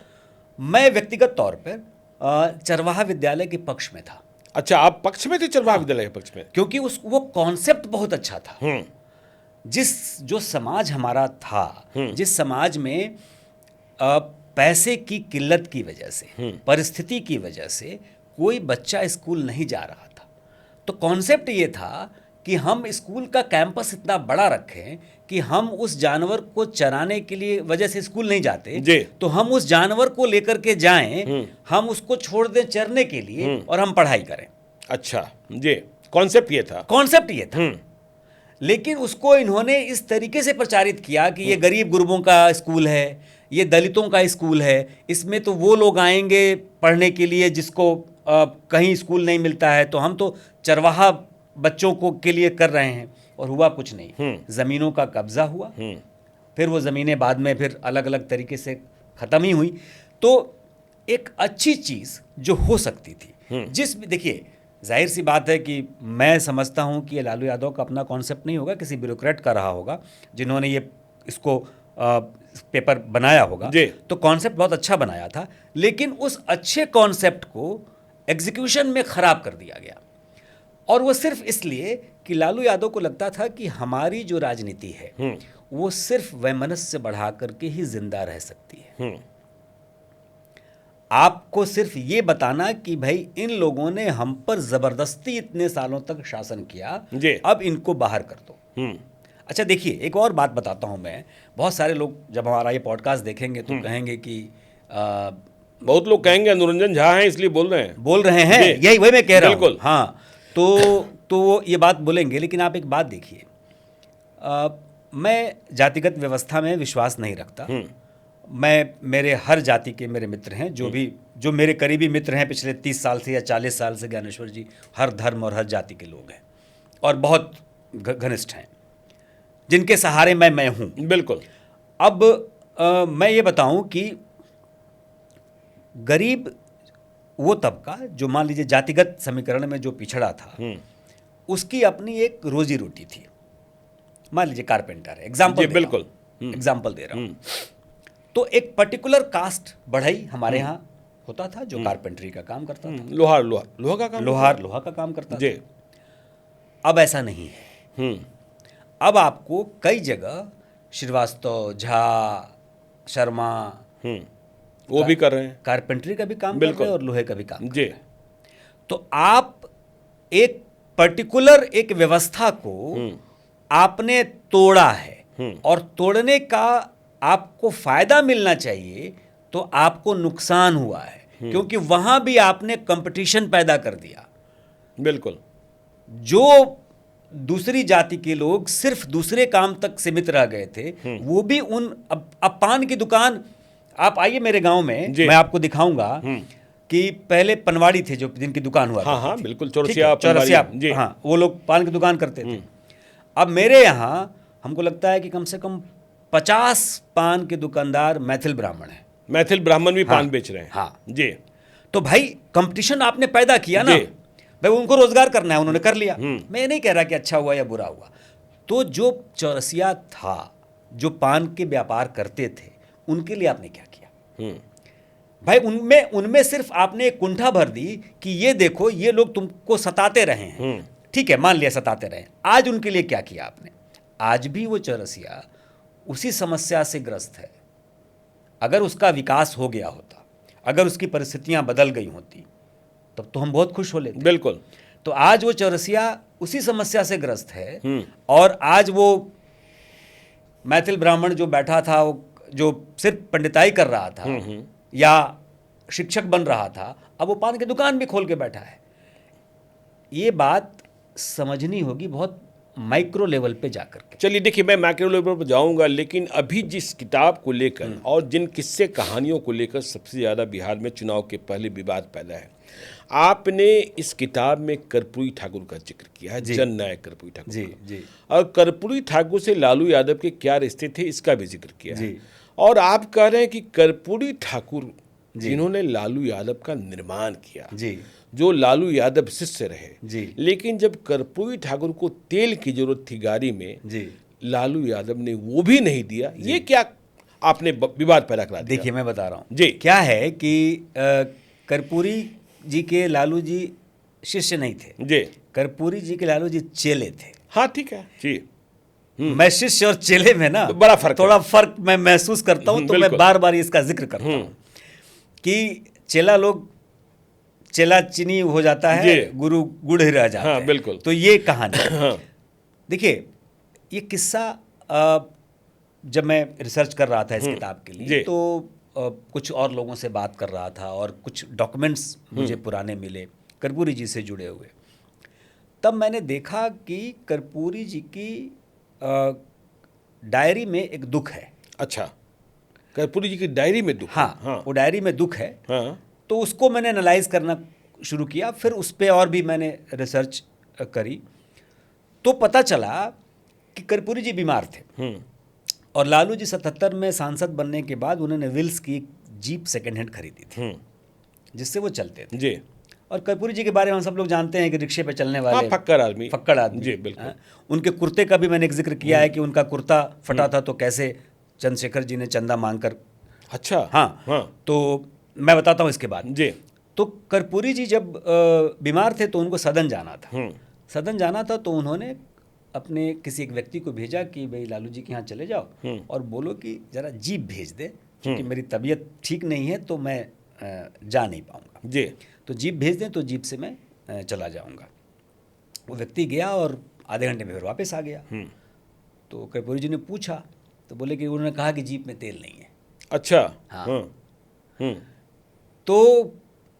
मैं व्यक्तिगत तौर पर चरवाहा विद्यालय के पक्ष में था। अच्छा, आप पक्ष में थे चरवाहा विद्यालय के पक्ष में? क्योंकि वो कॉन्सेप्ट बहुत अच्छा था। जो समाज हमारा था, जिस समाज में पैसे की किल्लत की वजह से, परिस्थिति की वजह से कोई बच्चा स्कूल नहीं जा रहा था, तो कॉन्सेप्ट ये था कि हम स्कूल का कैंपस इतना बड़ा रखें कि हम उस जानवर को चराने के लिए वजह से स्कूल नहीं जाते, तो हम उस जानवर को लेकर के जाएं, हम उसको छोड़ दें चरने के लिए और हम पढ़ाई करें। अच्छा जी, कॉन्सेप्ट ये था। लेकिन उसको इन्होंने इस तरीके से प्रचारित किया कि ये गरीब गुरबों का स्कूल है, ये दलितों का स्कूल है, इसमें तो वो लोग आएंगे पढ़ने के लिए जिसको कहीं स्कूल नहीं मिलता है, तो हम तो चरवाहा बच्चों को के लिए कर रहे हैं। और हुआ कुछ नहीं, ज़मीनों का कब्जा हुआ, फिर वो ज़मीनें बाद में फिर अलग अलग तरीके से ख़त्म ही हुई। तो एक अच्छी चीज़ जो हो सकती थी, देखिए जाहिर सी बात है कि मैं समझता हूँ कि ये लालू यादव का अपना कॉन्सेप्ट नहीं होगा, किसी ब्यूरोक्रेट का रहा होगा जिन्होंने इसको पेपर बनाया होगा, तो कॉन्सेप्ट बहुत अच्छा बनाया था, लेकिन उस अच्छे कॉन्सेप्ट को एग्जीक्यूशन में ख़राब कर दिया गया। और वो सिर्फ इसलिए कि लालू यादव को लगता था कि हमारी जो राजनीति है वो सिर्फ वैमनस्य बढ़ा करके ही जिंदा रह सकती है। आपको सिर्फ ये बताना कि भाई इन लोगों ने हम पर ज़बरदस्ती इतने सालों तक शासन किया, अब इनको बाहर कर दो। अच्छा देखिए, एक और बात बताता हूँ मैं, बहुत सारे लोग जब हमारा ये पॉडकास्ट देखेंगे तो कहेंगे कि बहुत लोग कहेंगे अनुरंजन झा हैं इसलिए बोल रहे हैं, यही वही मैं कह रहा हूँ। हाँ, तो वो ये बात बोलेंगे, लेकिन आप एक बात देखिए, मैं जातिगत व्यवस्था में विश्वास नहीं रखता। मेरे हर जाति के मेरे मित्र हैं, जो मेरे करीबी मित्र हैं पिछले 30 साल से या 40 साल से, ज्ञानेश्वर जी, हर धर्म और हर जाति के लोग हैं और बहुत घनिष्ठ हैं, जिनके सहारे मैं हूँ। बिल्कुल। अब मैं ये बताऊं कि गरीब वो तबका जो मान लीजिए जातिगत समीकरण में जो पिछड़ा था, उसकी अपनी एक रोजी रोटी थी। मान लीजिए कारपेंटर है, एग्जाम्पल दे रहा हूँ, तो एक पर्टिकुलर कास्ट बढ़ई हमारे यहाँ होता था जो कारपेंटरी का काम करता था, लोहा का काम करता था। अब ऐसा नहीं है। अब आपको कई जगह श्रीवास्तव, झा, शर्मा वो भी कर रहे हैं, कारपेंटरी का भी काम कर रहे हैं और लोहे का भी काम कर रहे हैं। तो आप एक पर्टिकुलर एक व्यवस्था को आपने तोड़ा है और तोड़ने का आपको फायदा मिलना चाहिए, तो आपको नुकसान हुआ है, क्योंकि वहां भी आपने कंपटीशन पैदा कर दिया। बिल्कुल। जो दूसरी जाति के लोग सिर्फ दूसरे काम तक सीमित रह गए थे, वो भी अब पान की दुकान, आप आइए मेरे गांव में, मैं आपको दिखाऊंगा कि पहले पनवाड़ी थे जो जिनकी दुकान हुआ। हाँ, बिल्कुल, चौरसिया, हाँ, वो लोग पान की दुकान करते थे। अब मेरे यहाँ हमको लगता है कि कम से कम 50 पान के दुकानदार मैथिल ब्राह्मण हैं। मैथिल ब्राह्मण भी पान बेच रहे हैं। हाँ जी। तो भाई कंपटीशन आपने पैदा किया ना, जी। भाई उनको रोजगार करना है, उन्होंने कर लिया। मैं ये नहीं कह रहा कि अच्छा हुआ या बुरा हुआ। तो जो चौरसिया था, जो पान के व्यापार करते थे, उनके लिए आपने क्या किया? हम्म, भाई उनमें सिर्फ आपने एक कुंठा भर दी कि ये देखो ये लोग तुमको सताते रहे हैं, ठीक है, मान लिया सताते रहे। आज उनके लिए क्या किया आपने? आज भी वो चौरसिया उसी समस्या से ग्रस्त है। अगर उसका विकास हो गया होता, अगर उसकी परिस्थितियां बदल गई होती, तब तो हम बहुत खुश हो लेते। बिल्कुल। तो आज वो चौरसिया उसी समस्या से ग्रस्त है। और आज वो मैथिल ब्राह्मण जो बैठा था, वो जो सिर्फ पंडिताई कर रहा था या शिक्षक बन रहा था, अब वो पान की दुकान भी खोल के बैठा है। ये बात समझनी होगी बहुत माइक्रो लेवल पे जाकर के। चलिए देखिए, मैं मैक्रो लेवल पर जाऊंगा, लेकिन अभी जिस किताब को लेकर और जिन किस्से कहानियों को लेकर सबसे ज़्यादा बिहार में चुनाव के पहले विवाद पैदा है, आपने इस किताब में कर्पूरी ठाकुर का जिक्र किया है, जननायक कर्पूरी ठाकुर जी का। जी। और कर्पूरी ठाकुर से लालू यादव के क्या रिश्ते थे, इसका भी जिक्र किया है। जी। और आप कह रहे हैं कि कर्पूरी ठाकुर जिन्होंने लालू यादव का निर्माण किया, जी। जो लालू यादव शिष्य रहे, जी। लेकिन जब कर्पूरी ठाकुर को तेल की जरूरत थी गाड़ी में, जी। लालू यादव ने वो भी नहीं दिया। ये क्या आपने विवाद पैदा करा दिया? देखिए मैं बता रहा हूँ जी। क्या है कि कर्पूरी जी के लालू जी शिष्य नहीं थे जी। कर्पूरी जी के लालू जी चेले थे। हाँ ठीक है जी। मैं शिष्य और चेले में ना तो बड़ा फर्क थोड़ा फर्क मैं महसूस करता हूँ, तो मैं बिल्कुल। बार बार इसका जिक्र करता हूँ कि चेला लोग, चेला चीनी हो जाता है, जी। गुरु गुड़ ही रह जाता हाँ, है। बिल्कुल। तो ये कहानी है। हाँ। देखिए ये किस्सा जब मैं रिसर्च कर रहा था इस किताब के जी। लिए, तो कुछ और लोगों से बात कर रहा था और कुछ डॉक्यूमेंट्स मुझे पुराने मिले कर्पूरी जी से जुड़े हुए। तब मैंने देखा कि कर्पूरी जी की डायरी में एक दुख है। अच्छा, कर्पूरी जी की डायरी में दुख? हाँ, हाँ। वो डायरी में दुख है। हाँ। तो उसको मैंने एनालाइज करना शुरू किया, फिर उस पर और भी मैंने रिसर्च करी, तो पता चला कि कर्पूरी जी बीमार थे और लालू जी 77 में सांसद बनने के बाद उन्होंने विल्स की एक जीप सेकेंड हैंड खरीदी थी जिससे वो चलते थे। जी। और कर्पूरी जी के बारे में हम सब लोग जानते हैं कि रिक्शे पे चलने वाले, हाँ, फक्कड़ आदमी। फक्कड़ आदमी। जी, बिल्कुल। हाँ, उनके कुर्ते का भी मैंने एक जिक्र किया है कि उनका कुर्ता फटा था, तो कैसे चंद्रशेखर जी ने चंदा मांगकर। अच्छा। हाँ, हाँ। तो मैं बताता हूँ इसके बाद। जी। तो कर्पूरी जी जब बीमार थे तो उनको सदन जाना था। सदन जाना था तो उन्होंने अपने किसी एक व्यक्ति को भेजा कि भाई लालू जी के यहाँ चले जाओ और बोलो कि ज़रा जीप भेज दे, क्योंकि मेरी तबीयत ठीक नहीं है तो मैं जा नहीं पाऊँगा। जी। तो जीप भेज दें तो जीप से मैं चला जाऊँगा। वो व्यक्ति गया और आधे घंटे में फिर वापस आ गया। तो कर्पूरी जी ने पूछा तो बोले कि उन्होंने कहा कि जीप में तेल नहीं है। अच्छा। हाँ। तो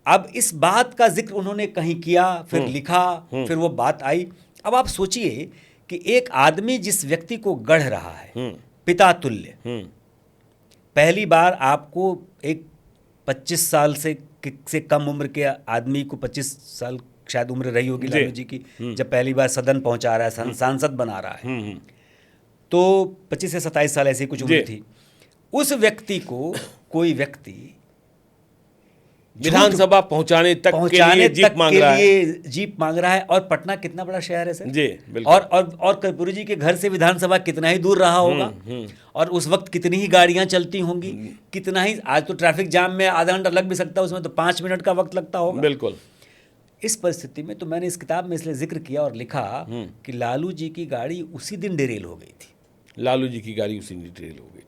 अब इस बात का जिक्र उन्होंने कहीं किया, फिर लिखा, फिर वो बात आई। अब आप सोचिए कि एक आदमी जिस व्यक्ति को गढ़ रहा है पिता तुल्य, पहली बार आपको एक 25 साल से कम उम्र के आदमी को, 25 साल शायद उम्र रही होगी लालू जी की, जब पहली बार सदन पहुंचा रहा है, सांसद बना रहा है, तो 25 से 27 साल ऐसी कुछ उम्र थी। उस व्यक्ति को कोई व्यक्ति विधानसभा पहुंचाने तक के लिए जीप मांग रहा है। और पटना कितना बड़ा शहर है सर। जी, बिल्कुल। और कर्पूरी जी के घर से विधानसभा कितना ही दूर रहा होगा, और उस वक्त कितनी ही गाड़ियां चलती होंगी, कितना ही, आज तो ट्रैफिक जाम में आधा घंटा लग भी सकता है, उसमें तो 5 मिनट का वक्त लगता होगा। बिल्कुल। इस परिस्थिति में तो मैंने इस किताब में इसलिए जिक्र किया और लिखा कि लालू जी की गाड़ी उसी दिन डिरेल हो गई थी। लालू जी की गाड़ी उसी दिन डिरेल हो गई थी।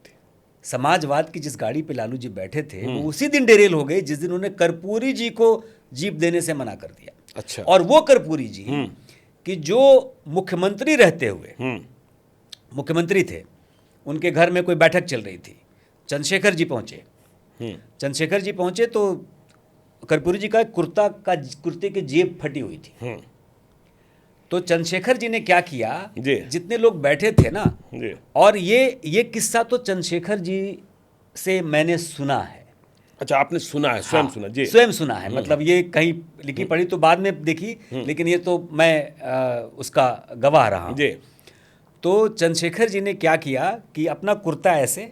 समाजवाद की जिस गाड़ी पे लालू जी बैठे थे वो उसी दिन डिरेल हो गई जिस दिन उन्होंने कर्पूरी जी को जीप देने से मना कर दिया। अच्छा। और वो कर्पूरी जी कि जो मुख्यमंत्री रहते हुए मुख्यमंत्री थे, उनके घर में कोई बैठक चल रही थी, चंद्रशेखर जी पहुंचे। चंद्रशेखर जी पहुंचे तो कर्पूरी जी का कुर्ते की जेब फटी हुई थी। तो चंद्रशेखर जी ने क्या किया, जितने लोग बैठे थे ना, और ये किस्सा तो चंद्रशेखर जी से मैंने सुना है। अच्छा, आपने सुना है? स्वयं? हाँ, सुना जी, स्वयं सुना है। मतलब ये कहीं लिखी पढ़ी तो बाद में देखी, लेकिन ये तो मैं उसका गवाह रहा हूं। तो चंद्रशेखर जी ने क्या किया कि अपना कुर्ता ऐसे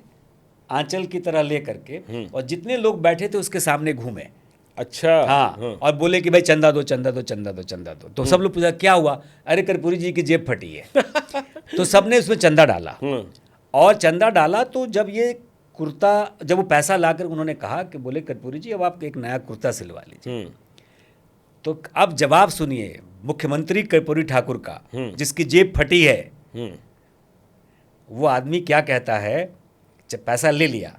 आंचल की तरह ले करके और जितने लोग बैठे थे उसके सामने घूमे अच्छा। हाँ, और बोले कि भाई चंदा दो चंदा दो चंदा दो चंदा दो। तो सब लोग पूछा क्या हुआ, अरे कर्पूरी जी की जेब फटी है। तो सबने उसमें चंदा डाला, और चंदा डाला तो जब ये कुर्ता, जब वो पैसा लाकर उन्होंने कहा कि बोले कर्पूरी जी अब आप एक नया कुर्ता सिलवा लीजिए। तो अब जवाब सुनिए मुख्यमंत्री कर्पूरी ठाकुर का, जिसकी जेब फटी है, वो आदमी क्या कहता है, जब पैसा ले लिया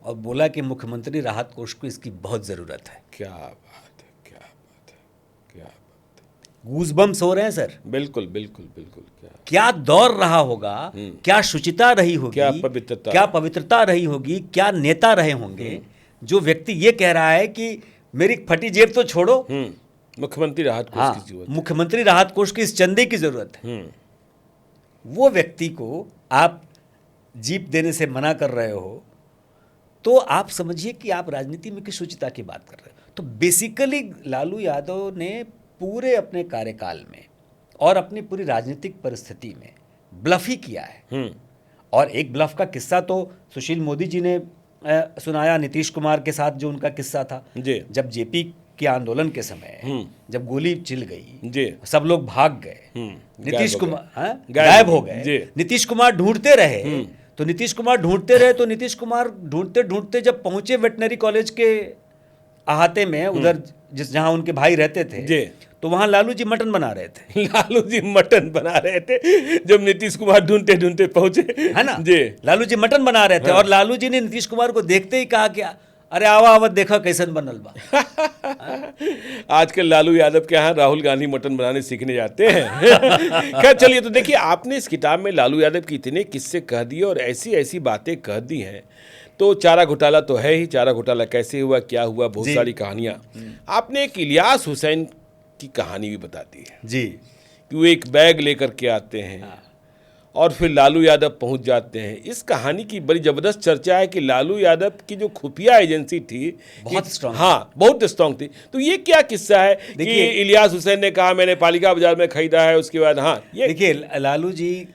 और बोला कि मुख्यमंत्री राहत कोष को इसकी बहुत जरूरत है। क्या बात है, क्या बात है, क्या बात है। गूज़बम्प्स हो रहे हैं सर। बिल्कुल बिल्कुल बिल्कुल। क्या दौर रहा होगा, क्या शुचिता रही होगी, क्या पवित्रता रही होगी, क्या नेता रहे होंगे जो व्यक्ति ये कह रहा है कि मेरी फटी जेब तो छोड़ो, मुख्यमंत्री राहत कोष की जरूरत है, मुख्यमंत्री राहत कोष की इस चंदे की जरूरत है। वो व्यक्ति को आप जीप देने से मना कर रहे हो, तो आप समझिए कि आप राजनीति में किस शुचिता की बात कर रहे हो। तो बेसिकली लालू यादव ने पूरे अपने कार्यकाल में और अपनी पूरी राजनीतिक परिस्थिति में ब्लफ ही किया है। और एक ब्लफ का किस्सा तो सुशील मोदी जी ने सुनाया, नीतीश कुमार के साथ जो उनका किस्सा था, जब जेपी के आंदोलन के समय जब गोली चिल गई, सब लोग भाग गए, नीतीश कुमार गायब हो गए, नीतीश कुमार ढूंढते रहे, तो नीतीश कुमार ढूंढते ढूंढते जब पहुंचे वेटनरी कॉलेज के अहाते में, उधर जहां उनके भाई रहते थे, तो वहां लालू जी मटन बना रहे थे। लालू जी मटन बना रहे थे जब नीतीश कुमार ढूंढते ढूंढते पहुंचे, है ना जी। लालू जी मटन बना रहे थे, और लालू जी ने नीतीश कुमार को देखते ही कहा कि अरे आवा आवा देखा कैसन बनल बा। आजकल लालू यादव के यहाँ राहुल गांधी मटन बनाने सीखने जाते हैं। खैर चलिए, तो देखिए आपने इस किताब में लालू यादव की इतने किस्से कह दिए और ऐसी ऐसी बातें कह दी हैं, तो चारा घोटाला तो है ही, चारा घोटाला कैसे हुआ, क्या हुआ, बहुत सारी कहानियां। आपने एक इलियास हुसैन की कहानी भी बता दी है जी, कि वो एक बैग लेकर के आते हैं और फिर लालू यादव पहुंच जाते हैं। इस कहानी की बड़ी जबरदस्त चर्चा है कि लालू यादव की जो खुफिया एजेंसी थी बहुत स्ट्रांग, हाँ बहुत स्ट्रांग थी। तो ये क्या किस्सा है कि इलियास हुसैन ने कहा मैंने पालिका बाजार में खरीदा है, उसके बाद हाँ ये देखिए लालू जी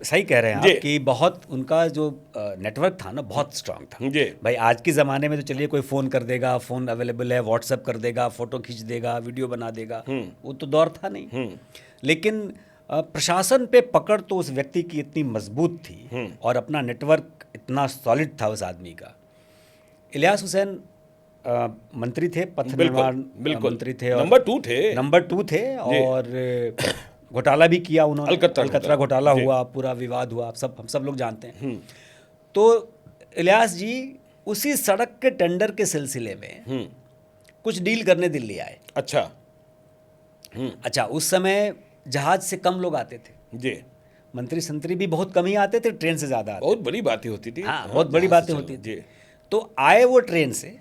सही कह रहे हैं आप कि बहुत उनका जो नेटवर्क था ना बहुत स्ट्रांग था जी। भाई आज के ज़माने में तो चलिए कोई फ़ोन कर देगा, फ़ोन अवेलेबल है, व्हाट्सएप कर देगा, फ़ोटो खींच देगा, वीडियो बना देगा, वो तो दौर था नहीं। लेकिन प्रशासन पे पकड़ तो उस व्यक्ति की इतनी मजबूत थी और अपना नेटवर्क इतना सॉलिड था उस आदमी का। इलियास हुसैन मंत्री थे, पथ निर्माण मंत्री थे, नंबर 2 थे और घोटाला भी किया उन्होंने, अलकतरा घोटाला हुआ, पूरा विवाद हुआ, हम सब लोग जानते हैं। तो इलियास जी उसी सड़क के टेंडर के सिलसिले में कुछ डील करने दिल्ली आए। अच्छा, उस समय जहाज से कम लोग आते थे जी, मंत्री संतरी भी बहुत कम ही आते थे, ट्रेन से ज्यादा आते। बहुत बड़ी बातें होती थी। हाँ, बहुत बड़ी बातें होती थी। तो आए वो ट्रेन से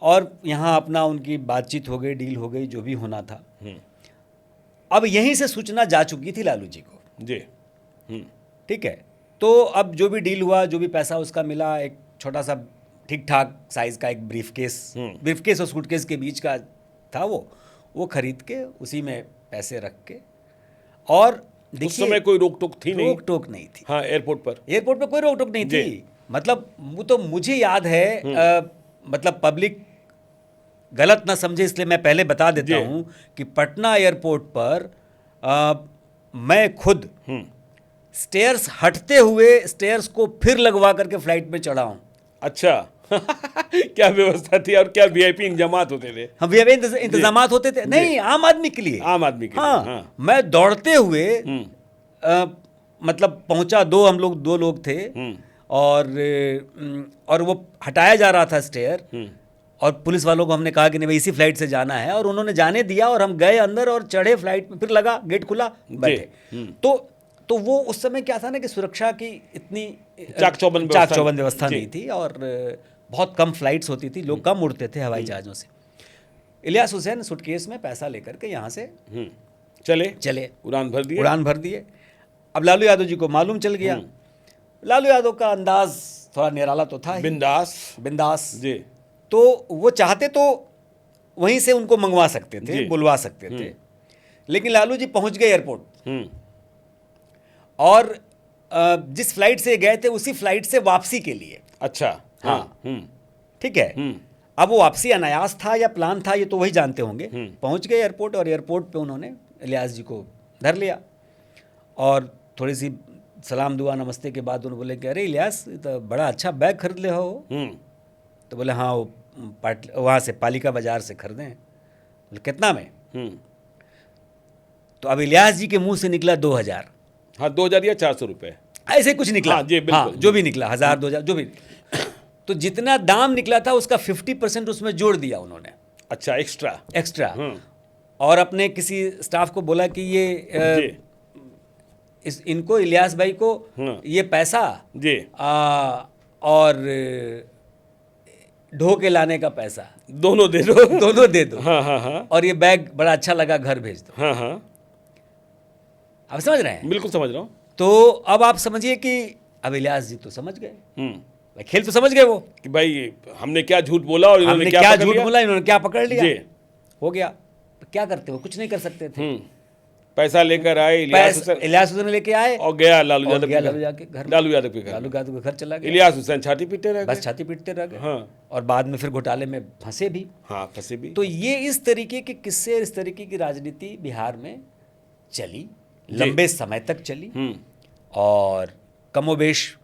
और यहाँ अपना उनकी बातचीत हो गई, डील हो गई, जो भी होना था। अब यहीं से सूचना जा चुकी थी लालू जी को जी। ठीक है, तो अब जो भी डील हुआ, जो भी पैसा उसका मिला, एक छोटा सा ठीक ठाक साइज का एक ब्रीफकेस और सूटकेस के बीच का था, वो खरीद के उसी में पैसे रख के, और उस समय कोई रोक टोक थी नहीं, रोक टोक नहीं थी। हाँ, एयरपोर्ट पे कोई रोक टोक नहीं थी। मतलब वो तो मुझे याद है, मतलब पब्लिक गलत ना समझे इसलिए मैं पहले बता देता हूं कि पटना एयरपोर्ट पर मैं खुद स्टेयर्स हटते हुए स्टेयर्स को फिर लगवा करके फ्लाइट में चढ़ा हूं। अच्छा। क्या व्यवस्था थी और क्या वीआईपी इंतजामात होते थे? हाँ, वीआईपी इंतजामात होते थे, नहीं आम आदमी के लिए, हाँ। मैं दौड़ते हुए मतलब पहुंचा, हम लोग 2 लोग थे, और वो हटाया जा रहा था स्टेयर, और पुलिस वालों को हमने कहा कि नहीं भाई इसी फ्लाइट से जाना है, और उन्होंने जाने दिया और हम गए अंदर और चढ़े फ्लाइट में, फिर लगा गेट खुला, बैठे। तो वो उस समय क्या था ना कि सुरक्षा की इतनी चाक चौबंद व्यवस्था नहीं थी, और बहुत कम फ्लाइट्स होती थी, लोग कम उड़ते थे हवाई जहाज़ों से। इलियास हुसैन सूटकेस में पैसा लेकर के यहाँ से चले, उड़ान भर दिए। अब लालू यादव जी को मालूम चल गया। लालू यादव का अंदाज थोड़ा निराला तो था, बिंदास जी। तो वो चाहते तो वहीं से उनको मंगवा सकते थे, बुलवा सकते थे, लेकिन लालू जी पहुंच गए एयरपोर्ट, और जिस फ्लाइट से गए थे उसी फ्लाइट से वापसी के लिए। अच्छा, हाँ, ठीक है। अब वो वापसी अनायास था या प्लान था, ये तो वही जानते होंगे। पहुंच गए एयरपोर्ट, और एयरपोर्ट पे उन्होंने इलियास जी को धर लिया, और थोड़ी सी सलाम दुआ नमस्ते के बाद उन्होंने बोले कि अरे इलियास, ये तो बड़ा अच्छा बैग खरीद ले हो। तो बोले हाँ, वो वहाँ से पालिका बाजार से खरीदे हैं। बोले कितना में? तो अब इलियास जी के मुंह से निकला 2000। हाँ, 2000 या 400 रुपये, ऐसे कुछ निकला। हाँ जी, बिल्कुल। जो भी निकला, 1000 2000 जो भी। तो जितना दाम निकला था उसका 50% उसमें जोड़ दिया उन्होंने। अच्छा, एक्स्ट्रा। और अपने किसी स्टाफ को बोला कि ये इनको, इलियास भाई को ये पैसा जी और ढो के लाने का पैसा दोनों दे दो। दोनों दे दो। हाँ। और ये बैग बड़ा अच्छा लगा, घर भेज दो। हाँ। आप समझ रहे हैं? बिल्कुल समझ रहा हूँ। तो अब आप समझिए कि अब इलियास जी तो समझ गए, भाई खेल तो समझ गए वो, कि भाई हमने क्या झूठ बोला और इन्होंने क्या झूठ बोला, इन्होंने क्या पकड़ लिया। जी। हो गया। तो क्या करते हो? कुछ नहीं कर सकते थे। पैसा लेकर आए इलियास हुसैन लेके आए, और गया लालू यादव के घर। लालू यादव के घर लालू यादव के घर चला गया। इलियास हुसैन छाती पीटते रह गए। बस छाती पीटते रह गए। हाँ। और बाद में फिर घोटाले में फंसे भी। हाँ, फंसे भी। तो ये इस तरीके के किस्से, इस तरीके की राजनीति बिहार में चली, लंबे समय तक चली, और कमोबेश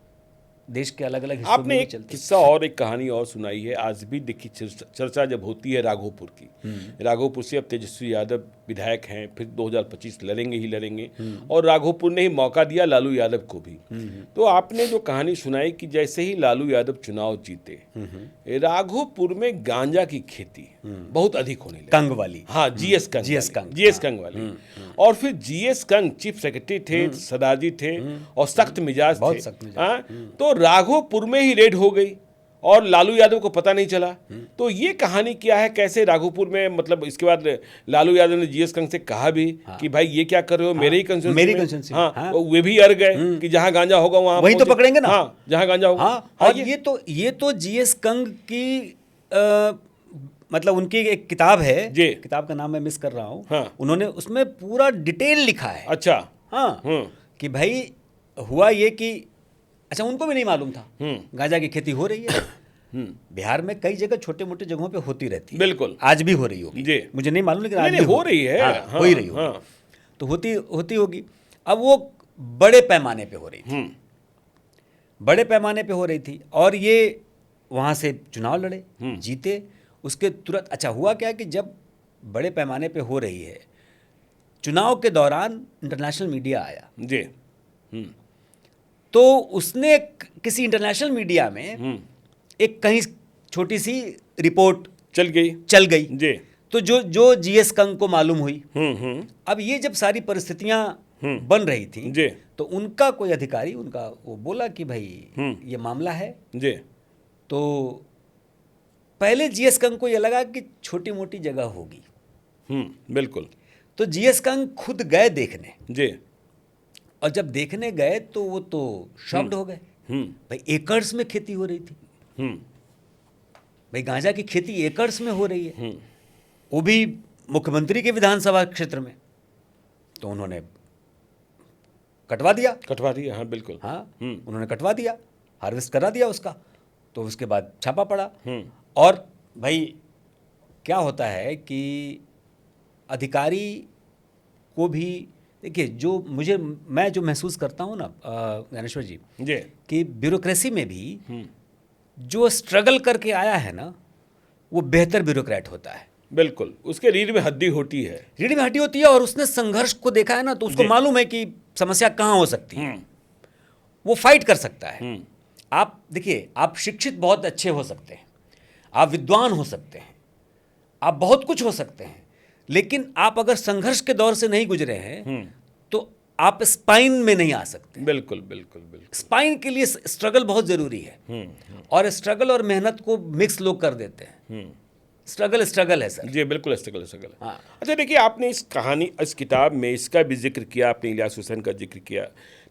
देश के अलग अलग हिस्सों आपने में एक चलती। किस्सा और एक कहानी और सुनाई है। आज भी देखिए चर्चा जब होती है राघोपुर की, राघोपुर से अब तेजस्वी यादव विधायक हैं, फिर 2025 लड़ेंगे ही लड़ेंगे, और राघोपुर ने ही मौका दिया लालू यादव को भी। तो आपने जो कहानी सुनाई कि जैसे ही लालू यादव चुनाव जीते, राघोपुर में गांजा की खेती बहुत अधिक होने लगी। कंग वाली। हाँ, जीएस कंग वाली। और फिर जीएस कंग चीफ सेक्रेटरी थे, सदाजी थे, और सख्त मिजाज थे। तो राघोपुर में ही रेड हो गई और लालू यादव को पता नहीं चला। तो ये कहानी क्या है, कैसे राघोपुर में, मतलब इसके बाद लालू यादव ने जीएस कंग से कहा भी कि भाई ये क्या कर रहे हो, मेरे ही कंस्टिट्यूएंसी। हाँ, वे भी अड़ गए कि जहां गांजा होगा वहां वही तो पकड़ेंगे ना। हाँ, जहां गांजा होगा। और ये तो जीएस कंग की मतलब उनकी एक किताब है, किताब का नाम मैं मिस कर रहा हूँ। हाँ। उन्होंने उसमें पूरा डिटेल लिखा है। अच्छा। हाँ, कि भाई हुआ ये कि अच्छा, उनको भी नहीं मालूम था गांजा की खेती हो रही है। बिहार में कई जगह छोटे मोटे जगहों पे होती रहती है। बिल्कुल। आज भी हो रही होगी, मुझे नहीं मालूम, लेकिन आज भी हो रही है। हो ही रही होगी। तो होती होगी। अब वो बड़े पैमाने पे हो रही थी, बड़े पैमाने पे हो रही थी, और ये वहाँ से चुनाव लड़े, जीते। उसके तुरंत अच्छा हुआ क्या कि जब बड़े पैमाने पे हो रही है, चुनाव के दौरान इंटरनेशनल मीडिया आया जी। तो उसने किसी इंटरनेशनल मीडिया में एक कहीं छोटी सी रिपोर्ट चल गई जी। तो जो जीएस कंग को मालूम हुई। अब ये जब सारी परिस्थितियां बन रही थी जी, तो उनका कोई अधिकारी उनका वो बोला कि भाई ये मामला है जी। तो पहले जीएस कंग को ये लगा कि छोटी मोटी जगह होगी। बिल्कुल। तो जीएस कंग खुद गए देखने जी, और जब देखने गए तो वो तो शॉक्ड हो गए। भाई एकर्स में खेती हो रही थी, भाई गांजा की खेती एकर्स में हो रही है, वो भी मुख्यमंत्री के विधानसभा क्षेत्र में। तो उन्होंने कटवा दिया। हाँ बिल्कुल। हाँ, उन्होंने कटवा दिया, हार्वेस्ट करा दिया उसका। तो उसके बाद छापा पड़ा। और भाई क्या होता है कि अधिकारी को भी देखिए, मैं जो महसूस करता हूँ ना ज्ञानेश्वर जी, कि ब्यूरोक्रेसी में भी जो स्ट्रगल करके आया है ना, वो बेहतर ब्यूरोक्रेट होता है। बिल्कुल, उसके रीढ़ में हड्डी होती है। और उसने संघर्ष को देखा है ना, तो उसको मालूम है कि समस्या कहाँ हो सकती है, वो फाइट कर सकता है। आप देखिए, आप शिक्षित बहुत अच्छे हो सकते हैं, आप विद्वान हो सकते हैं, आप बहुत कुछ हो सकते हैं, लेकिन आप अगर संघर्ष के दौर से नहीं गुजरे हैं तो आप स्पाइन में नहीं आ सकते। बिल्कुल। स्पाइन के लिए स्ट्रगल बहुत जरूरी है। और स्ट्रगल और मेहनत को मिक्स लोग कर देते हैं। स्ट्रगल है सर जी, बिल्कुल स्ट्रगल। हाँ। अच्छा देखिए, आपने इस किताब में इसका भी जिक्र किया, आपने इलियास हुसैन का जिक्र किया।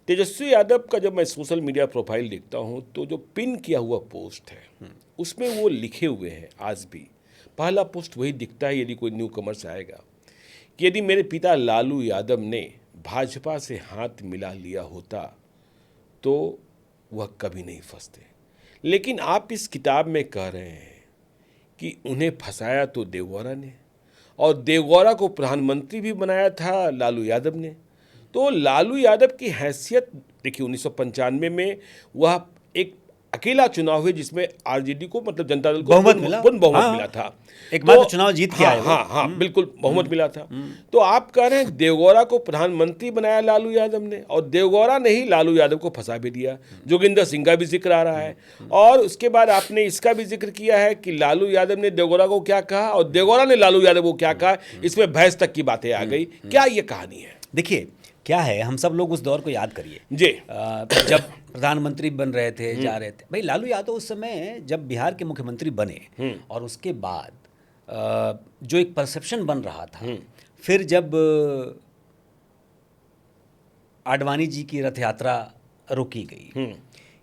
तेजस्वी यादव का जब मैं सोशल मीडिया प्रोफाइल देखता हूँ तो जो पिन किया हुआ पोस्ट है उसमें वो लिखे हुए हैं, आज भी पहला पोस्ट वही दिखता है यदि कोई न्यू कमर्स आएगा, कि यदि मेरे पिता लालू यादव ने भाजपा से हाथ मिला लिया होता तो वह कभी नहीं फंसते। लेकिन आप इस किताब में कह रहे हैं कि उन्हें फंसाया तो देवगौड़ा ने, और देवगौड़ा को प्रधानमंत्री भी बनाया था लालू यादव ने। तो लालू यादव की हैसियत देखिए, 1995 में वह एक अकेला चुनाव हुए जिसमें आरजेडी को, मतलब जनता दल को बहुमत मिला। पूर्ण बहुमत हाँ, मिला था। एकमात्र चुनाव जीत के हाँ, आए वो। हाँ, बिल्कुल बहुमत मिला था। तो आप कह रहे हैं देवगौड़ा को प्रधानमंत्री बनाया लालू यादव ने, और देवगौड़ा ने ही लालू यादव को फंसा भी दिया। जोगिंदर सिंह का भी जिक्र आ रहा है, और उसके बाद आपने इसका भी जिक्र किया है कि लालू यादव ने देवगौड़ा को क्या कहा और देवगौड़ा ने लालू यादव को क्या कहा। इसमें बहस तक की बातें आ गई। क्या ये कहानी है? देखिए क्या है, हम सब लोग उस दौर को याद करिए जी। जब प्रधानमंत्री बन रहे थे, जा रहे थे भाई। लालू यादव उस समय जब बिहार के मुख्यमंत्री बने, और उसके बाद जो एक परसेप्शन बन रहा था, फिर जब आडवाणी जी की रथ यात्रा रोकी गई,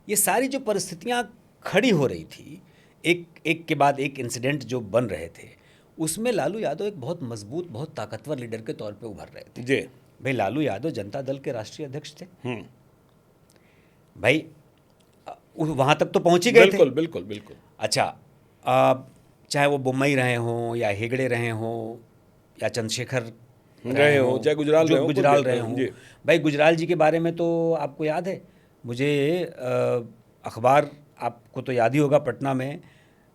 ये सारी जो परिस्थितियां खड़ी हो रही थी, एक के बाद एक इंसिडेंट जो बन रहे थे, उसमें लालू यादव एक बहुत मजबूत, बहुत ताकतवर लीडर के तौर पे उभर रहे थे। जी। भाई लालू यादव जनता दल के राष्ट्रीय अध्यक्ष थे। भाई वहां तक तो पहुंच ही गए थे। बिल्कुल बिल्कुल बिल्कुल। अच्छा, चाहे वो बुम्मई रहे हों या हेगड़े रहे हों या चंद्रशेखर रहे हों, चाहे गुजराल रहे हों, गुजराल कुछ भी रहे रहे हों, हों। जी। भाई गुजराल जी के बारे में तो आपको याद है, मुझे अखबार आपको तो याद ही होगा, पटना में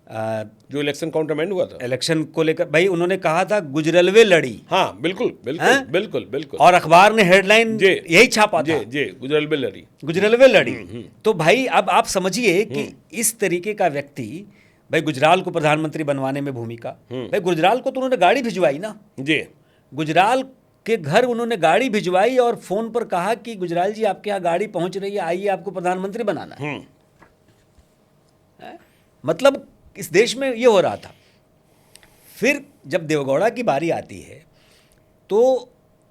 जो इलेक्शन काउंटरमेंट हुआ था, इलेक्शन को लेकर भाई उन्होंने कहा था गुजरलवे लड़ी। हाँ बिल्कुल बिल्कुल हैं? बिल्कुल बिल्कुल। और अखबार ने हेडलाइन जी। यही छापा था, जी, गुजराल लड़ी। गुजरलवे लड़ी। तो भाई अब आप समझिए कि इस तरीके का व्यक्ति, भाई गुजराल को प्रधानमंत्री बनवाने में भूमिका, भाई गुजराल को तो उन्होंने गाड़ी भिजवाई ना। जी। गुजराल के घर उन्होंने गाड़ी भिजवाई और फोन पर कहा कि गुजराल जी आपके यहाँ गाड़ी पहुंच रही है, आइए आपको प्रधानमंत्री बनाना है। मतलब इस देश में ये हो रहा था। फिर जब देवगौड़ा की बारी आती है तो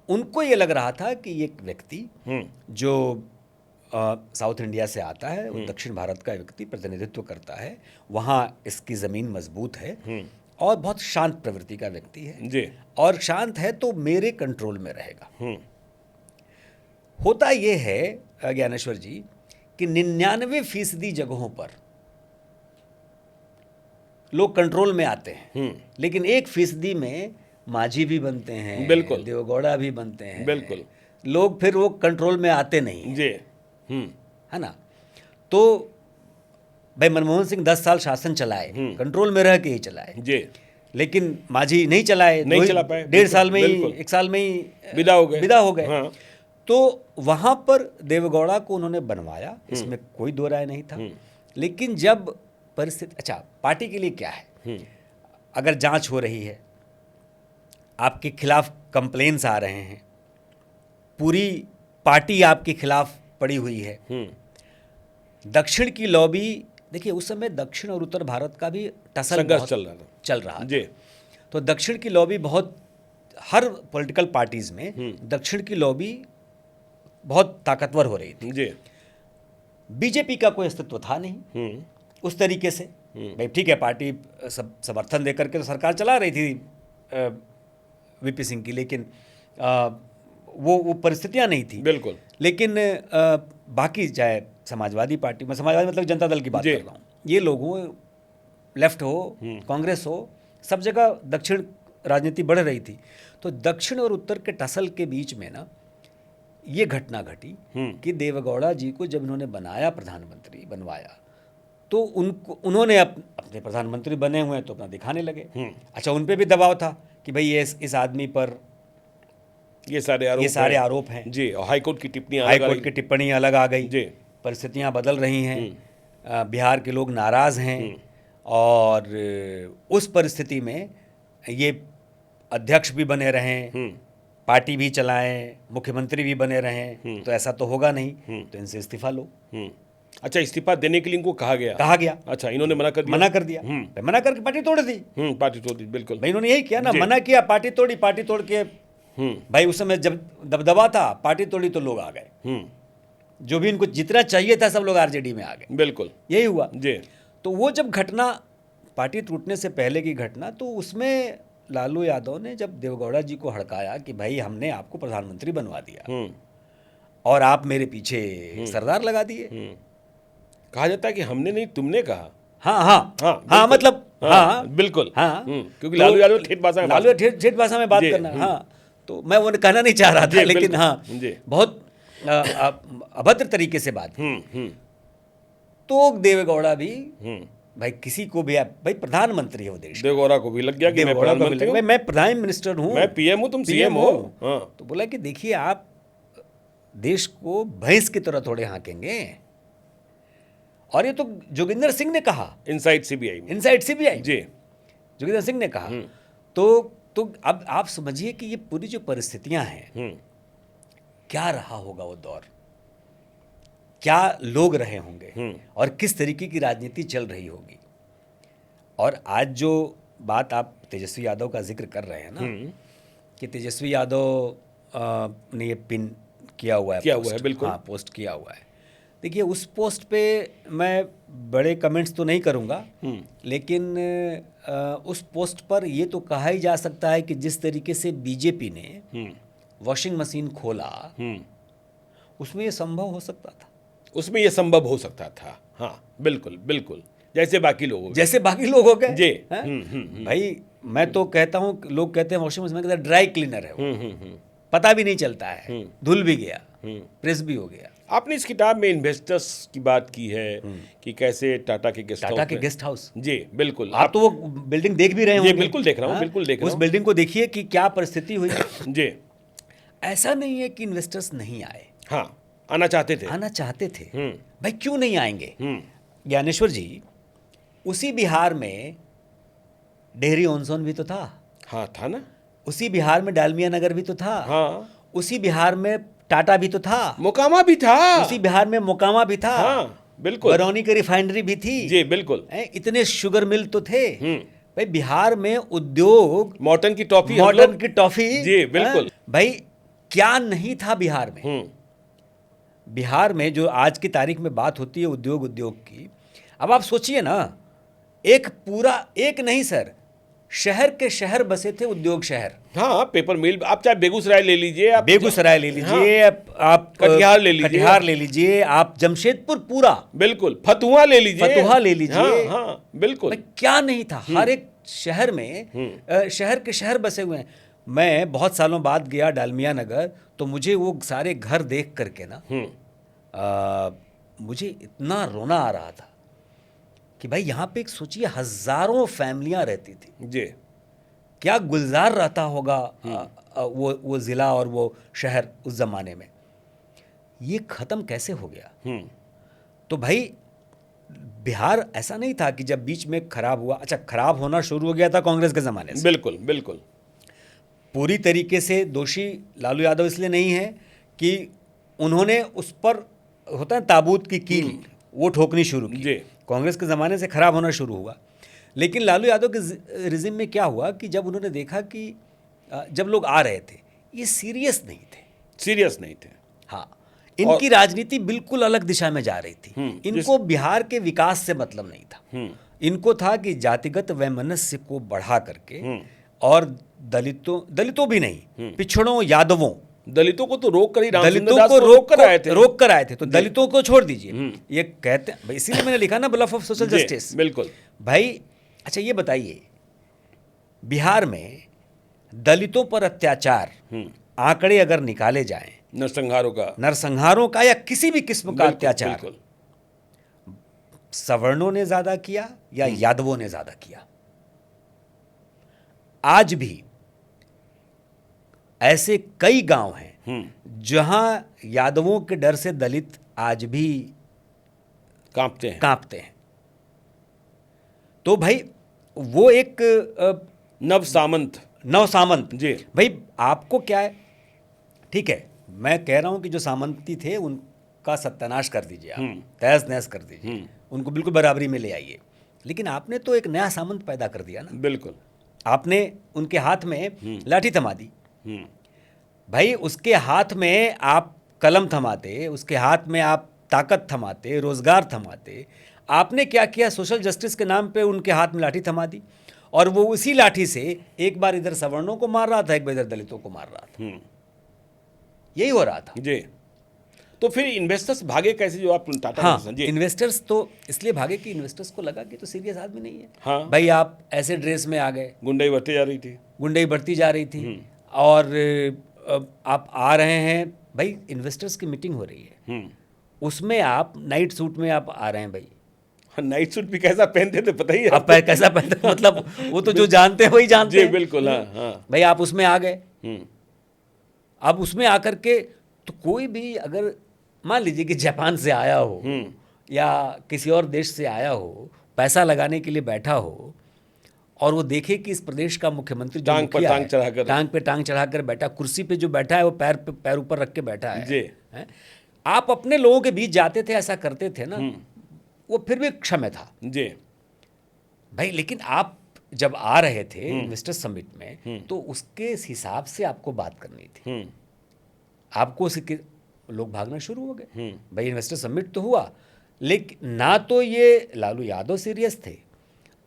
उनको ये लग रहा था कि ये व्यक्ति जो साउथ इंडिया से आता है, वो दक्षिण भारत का व्यक्ति प्रतिनिधित्व करता है, वहाँ इसकी ज़मीन मजबूत है और बहुत शांत प्रवृत्ति का व्यक्ति है जी। और शांत है तो मेरे कंट्रोल में रहेगा। होता ये है ज्ञानेश्वर जी कि 99% जगहों पर लोग कंट्रोल में आते हैं, लेकिन 1% में मांझी भी बनते हैं, बिल्कुल, देवगौड़ा भी बनते हैं, बिल्कुल, लोग फिर वो कंट्रोल में आते नहीं जी। है ना। तो भाई मनमोहन सिंह 10 साल शासन चलाए, कंट्रोल में रह के ही चलाए जी, लेकिन मांझी नहीं चलाए, नहीं चला पाए, 1.5 साल में ही, बिल्कुल। 1 साल में ही विदा हो गए। हाँ। तो वहाँ पर देवगौड़ा को उन्होंने बनवाया, इसमें कोई दो राय नहीं था। लेकिन जब परिस्थिति, अच्छा पार्टी के लिए क्या है, अगर जांच हो रही है, आपके खिलाफ कंप्लेन्स आ रहे हैं, पूरी पार्टी आपके खिलाफ पड़ी हुई है, दक्षिण की लॉबी, देखिए उस समय दक्षिण और उत्तर भारत का भी टसल संघर्ष चल रहा था जी। तो दक्षिण की लॉबी बहुत, हर पॉलिटिकल पार्टीज में दक्षिण की लॉबी बहुत ताकतवर हो रही थी जी। बीजेपी का कोई अस्तित्व था नहीं उस तरीके से। भाई ठीक है, पार्टी समर्थन देकर के तो सरकार चला रही थी वीपी सिंह की, लेकिन वो परिस्थितियां नहीं थी बिल्कुल। लेकिन बाकी चाहे समाजवादी पार्टी, मैं समाजवादी मतलब जनता दल की बात कर रहा हूँ, ये लोगों, लेफ्ट हो, कांग्रेस हो, सब जगह दक्षिण राजनीति बढ़ रही थी। तो दक्षिण और उत्तर के टसल के बीच में ना ये घटना घटी कि देवगौड़ा जी को जब इन्होंने बनाया, प्रधानमंत्री बनवाया, तो उन्होंने अपने प्रधानमंत्री बने हुए हैं तो अपना दिखाने लगे। अच्छा, उन पे भी दबाव था कि भाई ये इस आदमी पर ये सारे आरोप हैं जी, और हाईकोर्ट की टिप्पणी अलग आ गई जी, परिस्थितियां बदल रही हैं, बिहार के लोग नाराज हैं, और उस परिस्थिति में ये अध्यक्ष भी बने रहें, पार्टी भी चलाएं, मुख्यमंत्री भी बने रहें, तो ऐसा तो होगा नहीं, तो इनसे इस्तीफा लो। अच्छा, इस्तीफा देने के लिए इनको कहा गया। अच्छा, इन्होंने मना कर दिया। मना करके पार्टी तोड़ दी। बिल्कुल भाई इन्होंने यही किया ना, मना किया, पार्टी तोड़ के भाई उस समय जब दबदबा था, पार्टी तोड़ी तो लोग आ गए, जो भी इनको जितना चाहिए था सब लोग आरजेडी में आ गए। बिल्कुल यही हुआ जी। तो वो जब घटना, पार्टी टूटने से पहले की घटना, तो उसमें लालू यादव ने जब देवगौड़ा जी को हड़काया कि भाई हमने आपको प्रधानमंत्री बनवा दिया और आप मेरे पीछे सरदार लगा दिए। कहा जाता है कि हमने नहीं, तुमने कहा। हाँ हाँ हाँ, हाँ, बिल्कुल। मतलब हाँ, हाँ बिल्कुल। हाँ, क्योंकि तो लालू यादव ठेठ भाषा में लालू ठेठ भाषा में बात जी, करना, हाँ, तो मैं वो कहना नहीं चाह रहा था, जी, लेकिन बिल्कुल, हाँ जी। बहुत अभद्र तरीके से बात की। तो देवेगौड़ा भी, भाई किसी को भी भाई प्रधानमंत्री है वो देश का। देवगौड़ा को भी लग गया कि मैं देवेगौड़ा को भी प्रधानमंत्री लगा, हूँ, भाई मैं प्राइम मिनिस्टर हूँ, मैं पीएम हूँ, तुम सीएम हो। हाँ। तो बोला कि देखिए आप देश को भैंस की तरह थोड़े हाँकेंगे। और ये तो जोगिंदर सिंह ने कहा, इनसाइड सीबीआई में। इनसाइड सीबीआई, जी। जोगिंदर सिंह ने कहा। तो अब आप समझिए कि ये पूरी जो परिस्थितियां हैं, क्या रहा होगा वो दौर, क्या लोग रहे होंगे और किस तरीके की राजनीति चल रही होगी। और आज जो बात आप तेजस्वी यादव का जिक्र कर रहे हैं ना, कि तेजस्वी यादव ने ये पिन किया हुआ है, किया हुआ है, बिल्कुल। हाँ, पोस्ट किया हुआ है। देखिए उस पोस्ट पे मैं बड़े कमेंट्स तो नहीं करूँगा, लेकिन उस पोस्ट पर ये तो कहा ही जा सकता है कि जिस तरीके से बीजेपी ने वॉशिंग मशीन खोला, उसमें ये संभव हो सकता था, उसमें ये संभव हो सकता था। हाँ, बिल्कुल बिल्कुल, जैसे बाकी लोग हो गए। जैसे बाकी लोग हो गए जी। भाई मैं तो कहता हूँ, लोग कहते हैं वॉशिंग मशीन, कहते हैं ड्राई क्लीनर है वो, पता भी नहीं चलता है, धुल भी गया, प्रेस भी हो गया। आपने इस किताब में इन्वेस्टर्स की बात की है कि कैसे टाटा के गेस्ट हाउस, टाटा के गेस्ट हाउस, जी बिल्कुल। आप तो वो बिल्डिंग देख भी रहे होंगे। बिल्कुल देख रहा हूँ, बिल्कुल देख रहा उस हूँ। बिल्डिंग को देखिए कि क्या परिस्थिति हुई। जी। ऐसा नहीं है कि इन्वेस्टर्स नहीं आए, हाँ, आना चाहते थे, आना चाहते थे। भाई क्यों नहीं आएंगे? ज्ञानेश्वर जी, उसी बिहार में डेहरी ऑन सोन भी तो था। हाँ, था ना। उसी बिहार में डालमिया नगर भी तो था। हाँ, उसी बिहार में टाटा भी तो था। मोकामा भी था। उसी बिहार में मोकामा भी था। हाँ, बिल्कुल। बरौनी की रिफाइनरी भी थी। जी बिल्कुल। इतने शुगर मिल तो थे। भाई बिहार में उद्योग, मॉर्टन की टॉफी, मॉर्टन की टॉफी, जी बिल्कुल। भाई क्या नहीं था बिहार में? बिहार में जो आज की तारीख में बात होती है उद्योग की, अब आप सोचिए ना, एक पूरा, एक नहीं सर, शहर के शहर बसे थे उद्योग शहर। हाँ, पेपर मिल, आप चाहे बेगूसराय ले लीजिए, आप बेगूसराय ले लीजिए, आप कटिहार ले लीजिए, कटिहार ले लीजिए, आप जमशेदपुर पूरा, बिल्कुल, फतुहा ले लीजिए, फतुहा ले लीजिए। हाँ, बिल्कुल। क्या नहीं था? हर एक शहर में शहर के शहर बसे हुए हैं। मैं बहुत सालों बाद गया डालमिया नगर, तो मुझे वो सारे घर देख करके ना, मुझे इतना रोना आ रहा था कि भाई यहाँ पे एक सोचिए, हजारों फैमिलियां रहती थी। जी। क्या गुलजार रहता होगा वो जिला और वो शहर उस जमाने में। ये खत्म कैसे हो गया? तो भाई बिहार ऐसा नहीं था कि जब बीच में खराब हुआ, अच्छा खराब होना शुरू हो गया था कांग्रेस के जमाने से। बिल्कुल बिल्कुल। पूरी तरीके से दोषी लालू यादव इसलिए नहीं है कि उन्होंने उस पर, होता है ताबूत की कील, वो ठोकनी शुरू की। जी। कांग्रेस के ज़माने से खराब होना शुरू हुआ। लेकिन लालू यादव के रिजिम में क्या हुआ कि जब उन्होंने देखा कि जब लोग आ रहे थे, ये सीरियस नहीं थे, सीरियस नहीं थे। हाँ, इनकी राजनीति बिल्कुल अलग दिशा में जा रही थी। इनको बिहार के विकास से मतलब नहीं था। इनको था कि जातिगत वैमनस्य को बढ़ा करके, और दलितों भी नहीं, पिछड़ों, यादवों, दलितों को तो रोक कर ही, दलितों को रोक कर आए थे। तो दलितों को छोड़ दीजिए, ये कहते हैं, इसीलिए मैंने लिखा ना ब्लफ ऑफ सोशल जस्टिस। बिल्कुल भाई अच्छा ये बताइए, बिहार में दलितों पर अत्याचार, आंकड़े अगर निकाले जाएं, नरसंहारों का या किसी भी किस्म का अत्याचार, सवर्णों ने ज्यादा किया या यादवों ने ज्यादा किया? आज भी ऐसे कई गांव हैं जहां यादवों के डर से दलित आज भी कांपते हैं। तो भाई वो एक नव सामंत जी, भाई आपको क्या है, ठीक है, मैं कह रहा हूं कि जो सामंती थे उनका सत्यानाश कर दीजिए, आप तहस नहस कर दीजिए, उनको बिल्कुल बराबरी में ले आइए। लेकिन आपने तो एक नया सामंत पैदा कर दिया ना। बिल्कुल। आपने उनके हाथ में लाठी थमा दी। भाई उसके हाथ में आप कलम थमाते, उसके हाथ में आप ताकत थमाते, रोजगार थमाते। आपने क्या किया? सोशल जस्टिस के नाम पे उनके हाथ में लाठी थमा दी, और वो उसी लाठी से एक बार इधर सवर्णों को मार रहा था, एक बार इधर दलितों को मार रहा था। यही हो रहा था जी। तो फिर इन्वेस्टर्स भागे कैसे, जो आप टाटा हाँ, समझे? इन्वेस्टर्स तो इसलिए भागे कि इन्वेस्टर्स को लगा कि तो सीरियस आदमी नहीं है। हाँ। भाई आप ऐसे ड्रेस में आ गए, गुंडाई बढ़ती जा रही थी। गुंडई बढ़ती जा रही थी, और आप आ रहे हैं, भाई इन्वेस्टर्स की मीटिंग हो रही है, उसमें आप नाइट सूट में आप आ रहे हैं भाई। हाँ, नाइट सूट भी कैसा पहनते थे पता ही है आप कैसा पहनते मतलब वो तो जो जानते हैं वही जानते जी हैं। बिल्कुल। हाँ हाँ। भाई आप उसमें आ गए, हम्म, अब उसमें आकर के तो कोई भी अगर मान लीजिए कि जापान से आया हो या किसी और देश से आया हो, पैसा लगाने के लिए बैठा हो, और वो देखे कि इस प्रदेश का मुख्यमंत्री जो टांग पर मुखिया टांग है, चढ़ाकर। टांग पे टांग चढ़ाकर बैठा, कुर्सी पे जो बैठा है वो पैर पे पैर ऊपर रख के बैठा है, जी। हैं? आप अपने लोगों के बीच जाते थे, ऐसा करते थे ना, वो फिर भी क्षम्य था जी। भाई। लेकिन आप जब आ रहे थे इन्वेस्टर समिट में, तो उसके हिसाब से आपको बात करनी थी। आपको लोग भागना शुरू हो गए। भाई इन्वेस्टर समिट तो हुआ, लेकिन ना तो ये लालू यादव सीरियस थे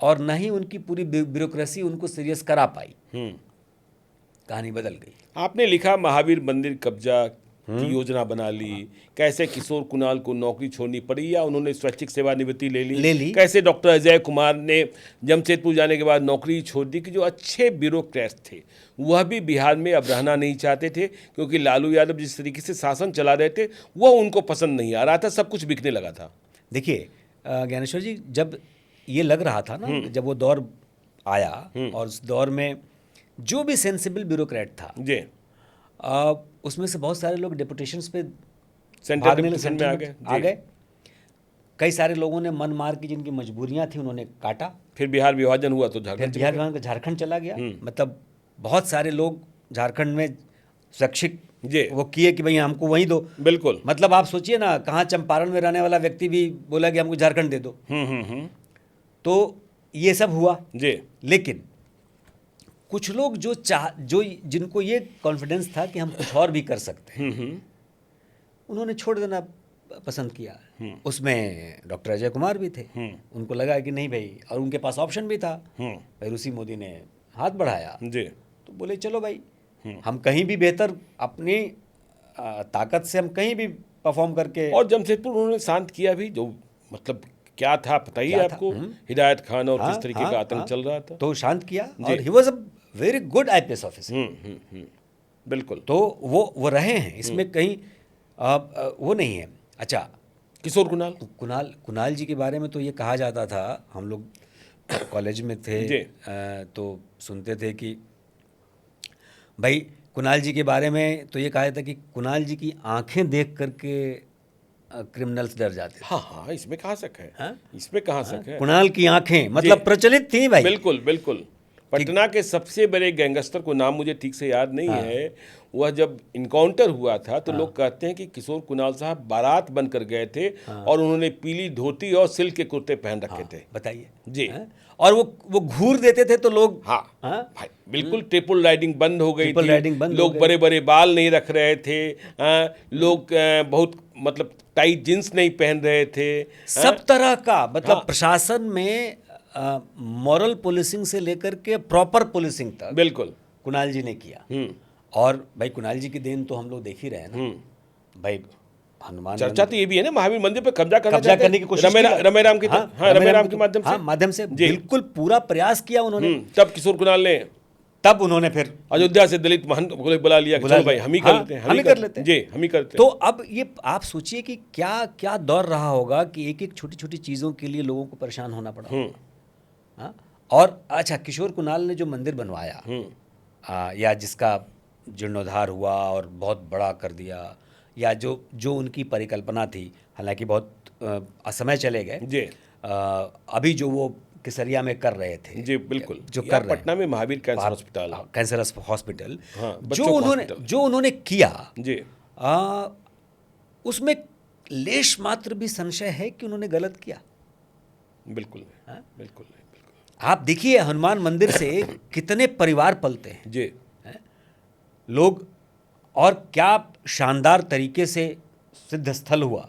और ना ही उनकी पूरी ब्यूरोक्रेसी उनको सीरियस करा पाई। कहानी बदल गई। आपने लिखा महावीर मंदिर कब्जा की योजना बना ली, कैसे किशोर कुणाल को नौकरी छोड़नी पड़ी या उन्होंने स्वैच्छिक सेवानिवृत्ति ले ली, कैसे डॉक्टर अजय कुमार ने जमशेदपुर जाने के बाद नौकरी छोड़ दी, कि जो अच्छे ब्यूरोक्रेट्स थे वह भी बिहार में अब रहना नहीं चाहते थे, क्योंकि लालू यादव जिस तरीके से शासन चला रहे थे वह उनको पसंद नहीं आ रहा था, सब कुछ बिकने लगा था। देखिए ज्ञानेश्वर जी, जब ये लग रहा था ना, जब वो दौर आया और उस दौर में जो भी सेंसिबल ब्यूरोक्रेट था जी, उसमें से बहुत सारे लोग डेपुटेशंस पे सेंट्रल डिप्यूटेशन में आ गए। कई सारे लोगों ने मन मार की, जिनकी मजबूरियां थी उन्होंने काटा। फिर बिहार विभाजन हुआ तो फिर बिहार झारखंड चला गया। मतलब बहुत सारे लोग झारखंड में शैक्षिक वो किए कि भाई हमको वहीं दो। बिल्कुल। मतलब आप सोचिए ना, कहाँ चंपारण में रहने वाला व्यक्ति भी बोला कि हमको झारखंड दे दो। तो ये सब हुआ जी। लेकिन कुछ लोग जो जिनको ये कॉन्फिडेंस था कि हम कुछ और भी कर सकते हैं, उन्होंने छोड़ देना पसंद किया। उसमें डॉक्टर अजय कुमार भी थे। उनको लगा कि नहीं भाई, और उनके पास ऑप्शन भी था। भाई ऋषि मोदी ने हाथ बढ़ाया जी, तो बोले चलो भाई, हम कहीं भी बेहतर अपनी ताकत से हम कहीं भी परफॉर्म करके। और जमशेदपुर उन्होंने शांत किया भी, जो मतलब क्या था पता ही है आपको, हिदायत खान और किस तरीके का आतंक चल रहा था, तो शांत किया। और he was a very good IPS officer. बिल्कुल। तो वो रहे हैं, इसमें कहीं वो नहीं है। अच्छा, किशोर कुणाल जी के बारे में तो ये कहा जाता था, हम लोग कॉलेज में थे तो सुनते थे कि भाई कुणाल जी के बारे में तो ये कहा जाता कि कुणाल जी की आंखें देख करके क्रिमिनल्स डर जाते थे। हाँ हाँ, इसमें कहाँ शक है, इसमें कहाँ शक है। कुणाल की आंखें मतलब प्रचलित थी भाई। बिल्कुल बिल्कुल। पटना के सबसे बड़े गैंगस्टर को नाम मुझे ठीक से याद नहीं है, वह जब इनकाउंटर हुआ था तो लोग कहते हैं कि किशोर कुणाल साहब बारात बनकर गए थे और उन्होंने पीली धोती और सिल्क के कुर्ते पहन रखे थे। बताइए जी। और वो घूर देते थे तो लोग भाई बिल्कुल ट्रिपल राइडिंग बंद हो गई थी, लोग बड़े बड़े बाल नहीं रख रहे थे, लोग बहुत मतलब टाइट जींस नहीं पहन रहे थे, सब तरह का मतलब प्रशासन में मॉरल पुलिसिंग से लेकर के प्रॉपर पुलिसिंग तक बिल्कुल कुणाल जी ने किया। और भाई कुणाल जी की देन तो हम लोग देख ही रहे हैं ना भाई। हनुमान चर्चा तो ये भी है ना, महावीर मंदिर पर कब्जा करने की कोशिश रमेराम के माध्यम से बिल्कुल पूरा प्रयास किया उन्होंने। तब किशोर कुणाल ने, तब उन्होंने फिर अयोध्या से दलित महंत को बुला लिया कि चलो भाई हम ही कर लेते हैं, हम ही कर लेते हैं जी, हम ही करते हैं। तो अब ये आप सोचिए कि क्या क्या दौर रहा होगा कि एक एक छोटी छोटी चीज़ों के लिए लोगों को परेशान होना पड़ा। और अच्छा, किशोर कुणाल ने जो मंदिर बनवाया या जिसका जीर्णोद्धार हुआ और बहुत बड़ा कर दिया, या जो उनकी परिकल्पना थी, हालांकि बहुत असमय चले गए जी। अभी जो वो केसरिया में कर रहे थे जी, बिल्कुल, जो कर रहे पटना में महावीर कैंसर हॉस्पिटल जो उन्होंने किया जी, उसमें लेश मात्र भी संशय है कि उन्होंने गलत किया। बिल्कुल बिल्कुल। आप देखिए हनुमान मंदिर से कितने परिवार पलते हैं जी लोग, और क्या शानदार तरीके से सिद्ध स्थल हुआ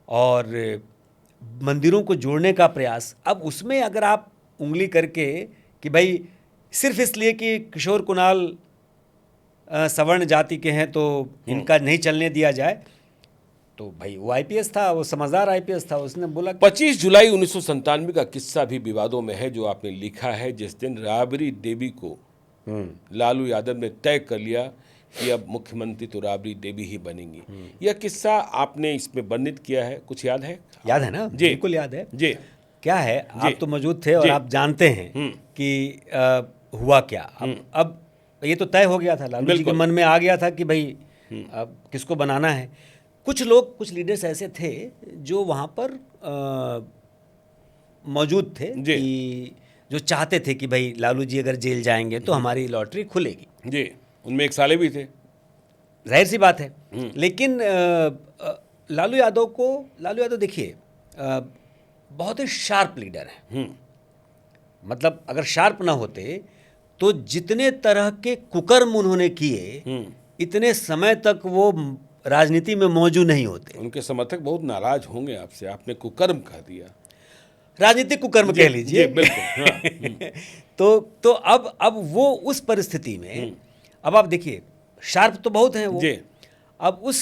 और मंदिरों को जोड़ने का प्रयास। अब उसमें अगर आप उंगली करके कि भाई सिर्फ इसलिए कि किशोर कुणाल सवर्ण जाति के हैं तो इनका नहीं चलने दिया जाए, तो भाई वो आईपीएस था, वो समझदार आईपीएस था, उसने बोला 25 जुलाई 1997 का किस्सा भी विवादों में है, जो आपने लिखा है। जिस दिन राबड़ी देवी को लालू यादव ने तय कर लिया कि अब मुख्यमंत्री तो राबड़ी देवी ही बनेंगी। यह किस्सा आपने इसमें वर्णित किया है, कुछ याद है? याद है ना? जी बिल्कुल याद है। जी। क्या है, आप तो मौजूद थे और आप जानते हैं कि हुआ क्या। अब ये तो तय हो गया था, लालू जी के मन में आ गया था कि भाई अब किसको बनाना है। कुछ लोग, कुछ लीडर्स ऐसे थे जो वहाँ पर मौजूद थे कि जो चाहते थे कि भाई लालू जी अगर जेल जाएंगे तो हमारी लॉटरी खुलेगी। जी, उनमें एक साले भी थे, जाहिर सी बात है। लेकिन लालू यादव देखिए बहुत ही शार्प लीडर है। मतलब अगर शार्प ना होते तो जितने तरह के कुकर्म उन्होंने किए इतने समय तक वो राजनीति में मौजूद नहीं होते। उनके समर्थक बहुत नाराज होंगे आपसे, आपने कुकर्म कह दिया। राजनीतिक कुकर्म कह लीजिए। बिल्कुल। हाँ। तो अब वो उस परिस्थिति में, अब आप देखिए शार्प तो बहुत हैं वो जी। अब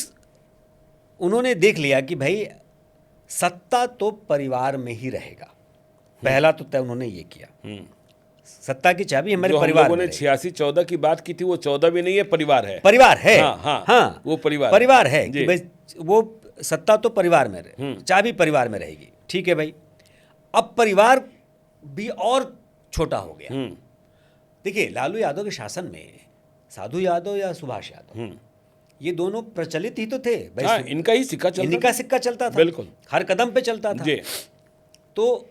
उन्होंने देख लिया कि भाई सत्ता तो परिवार में ही रहेगा। पहला तो तय उन्होंने ये किया, सत्ता की चाबी हमारे परिवार में। लोगों ने 86-14 की बात की थी, वो 14 भी नहीं है, परिवार है। परिवार है। हाँ, वो परिवार है कि भाई वो सत्ता तो परिवार में रहे, चाबी परिवार में रहेगी। ठीक है भाई। अब परिवार भी और छोटा हो गया। देखिए लालू यादव के शासन में साधु यादव या सुभाष यादव, ये दोनों प्रचलित ही तो थे भाई। हाँ, इनका ही सिक्का चलता था। बिल्कुल, हर कदम पे चलता था। तो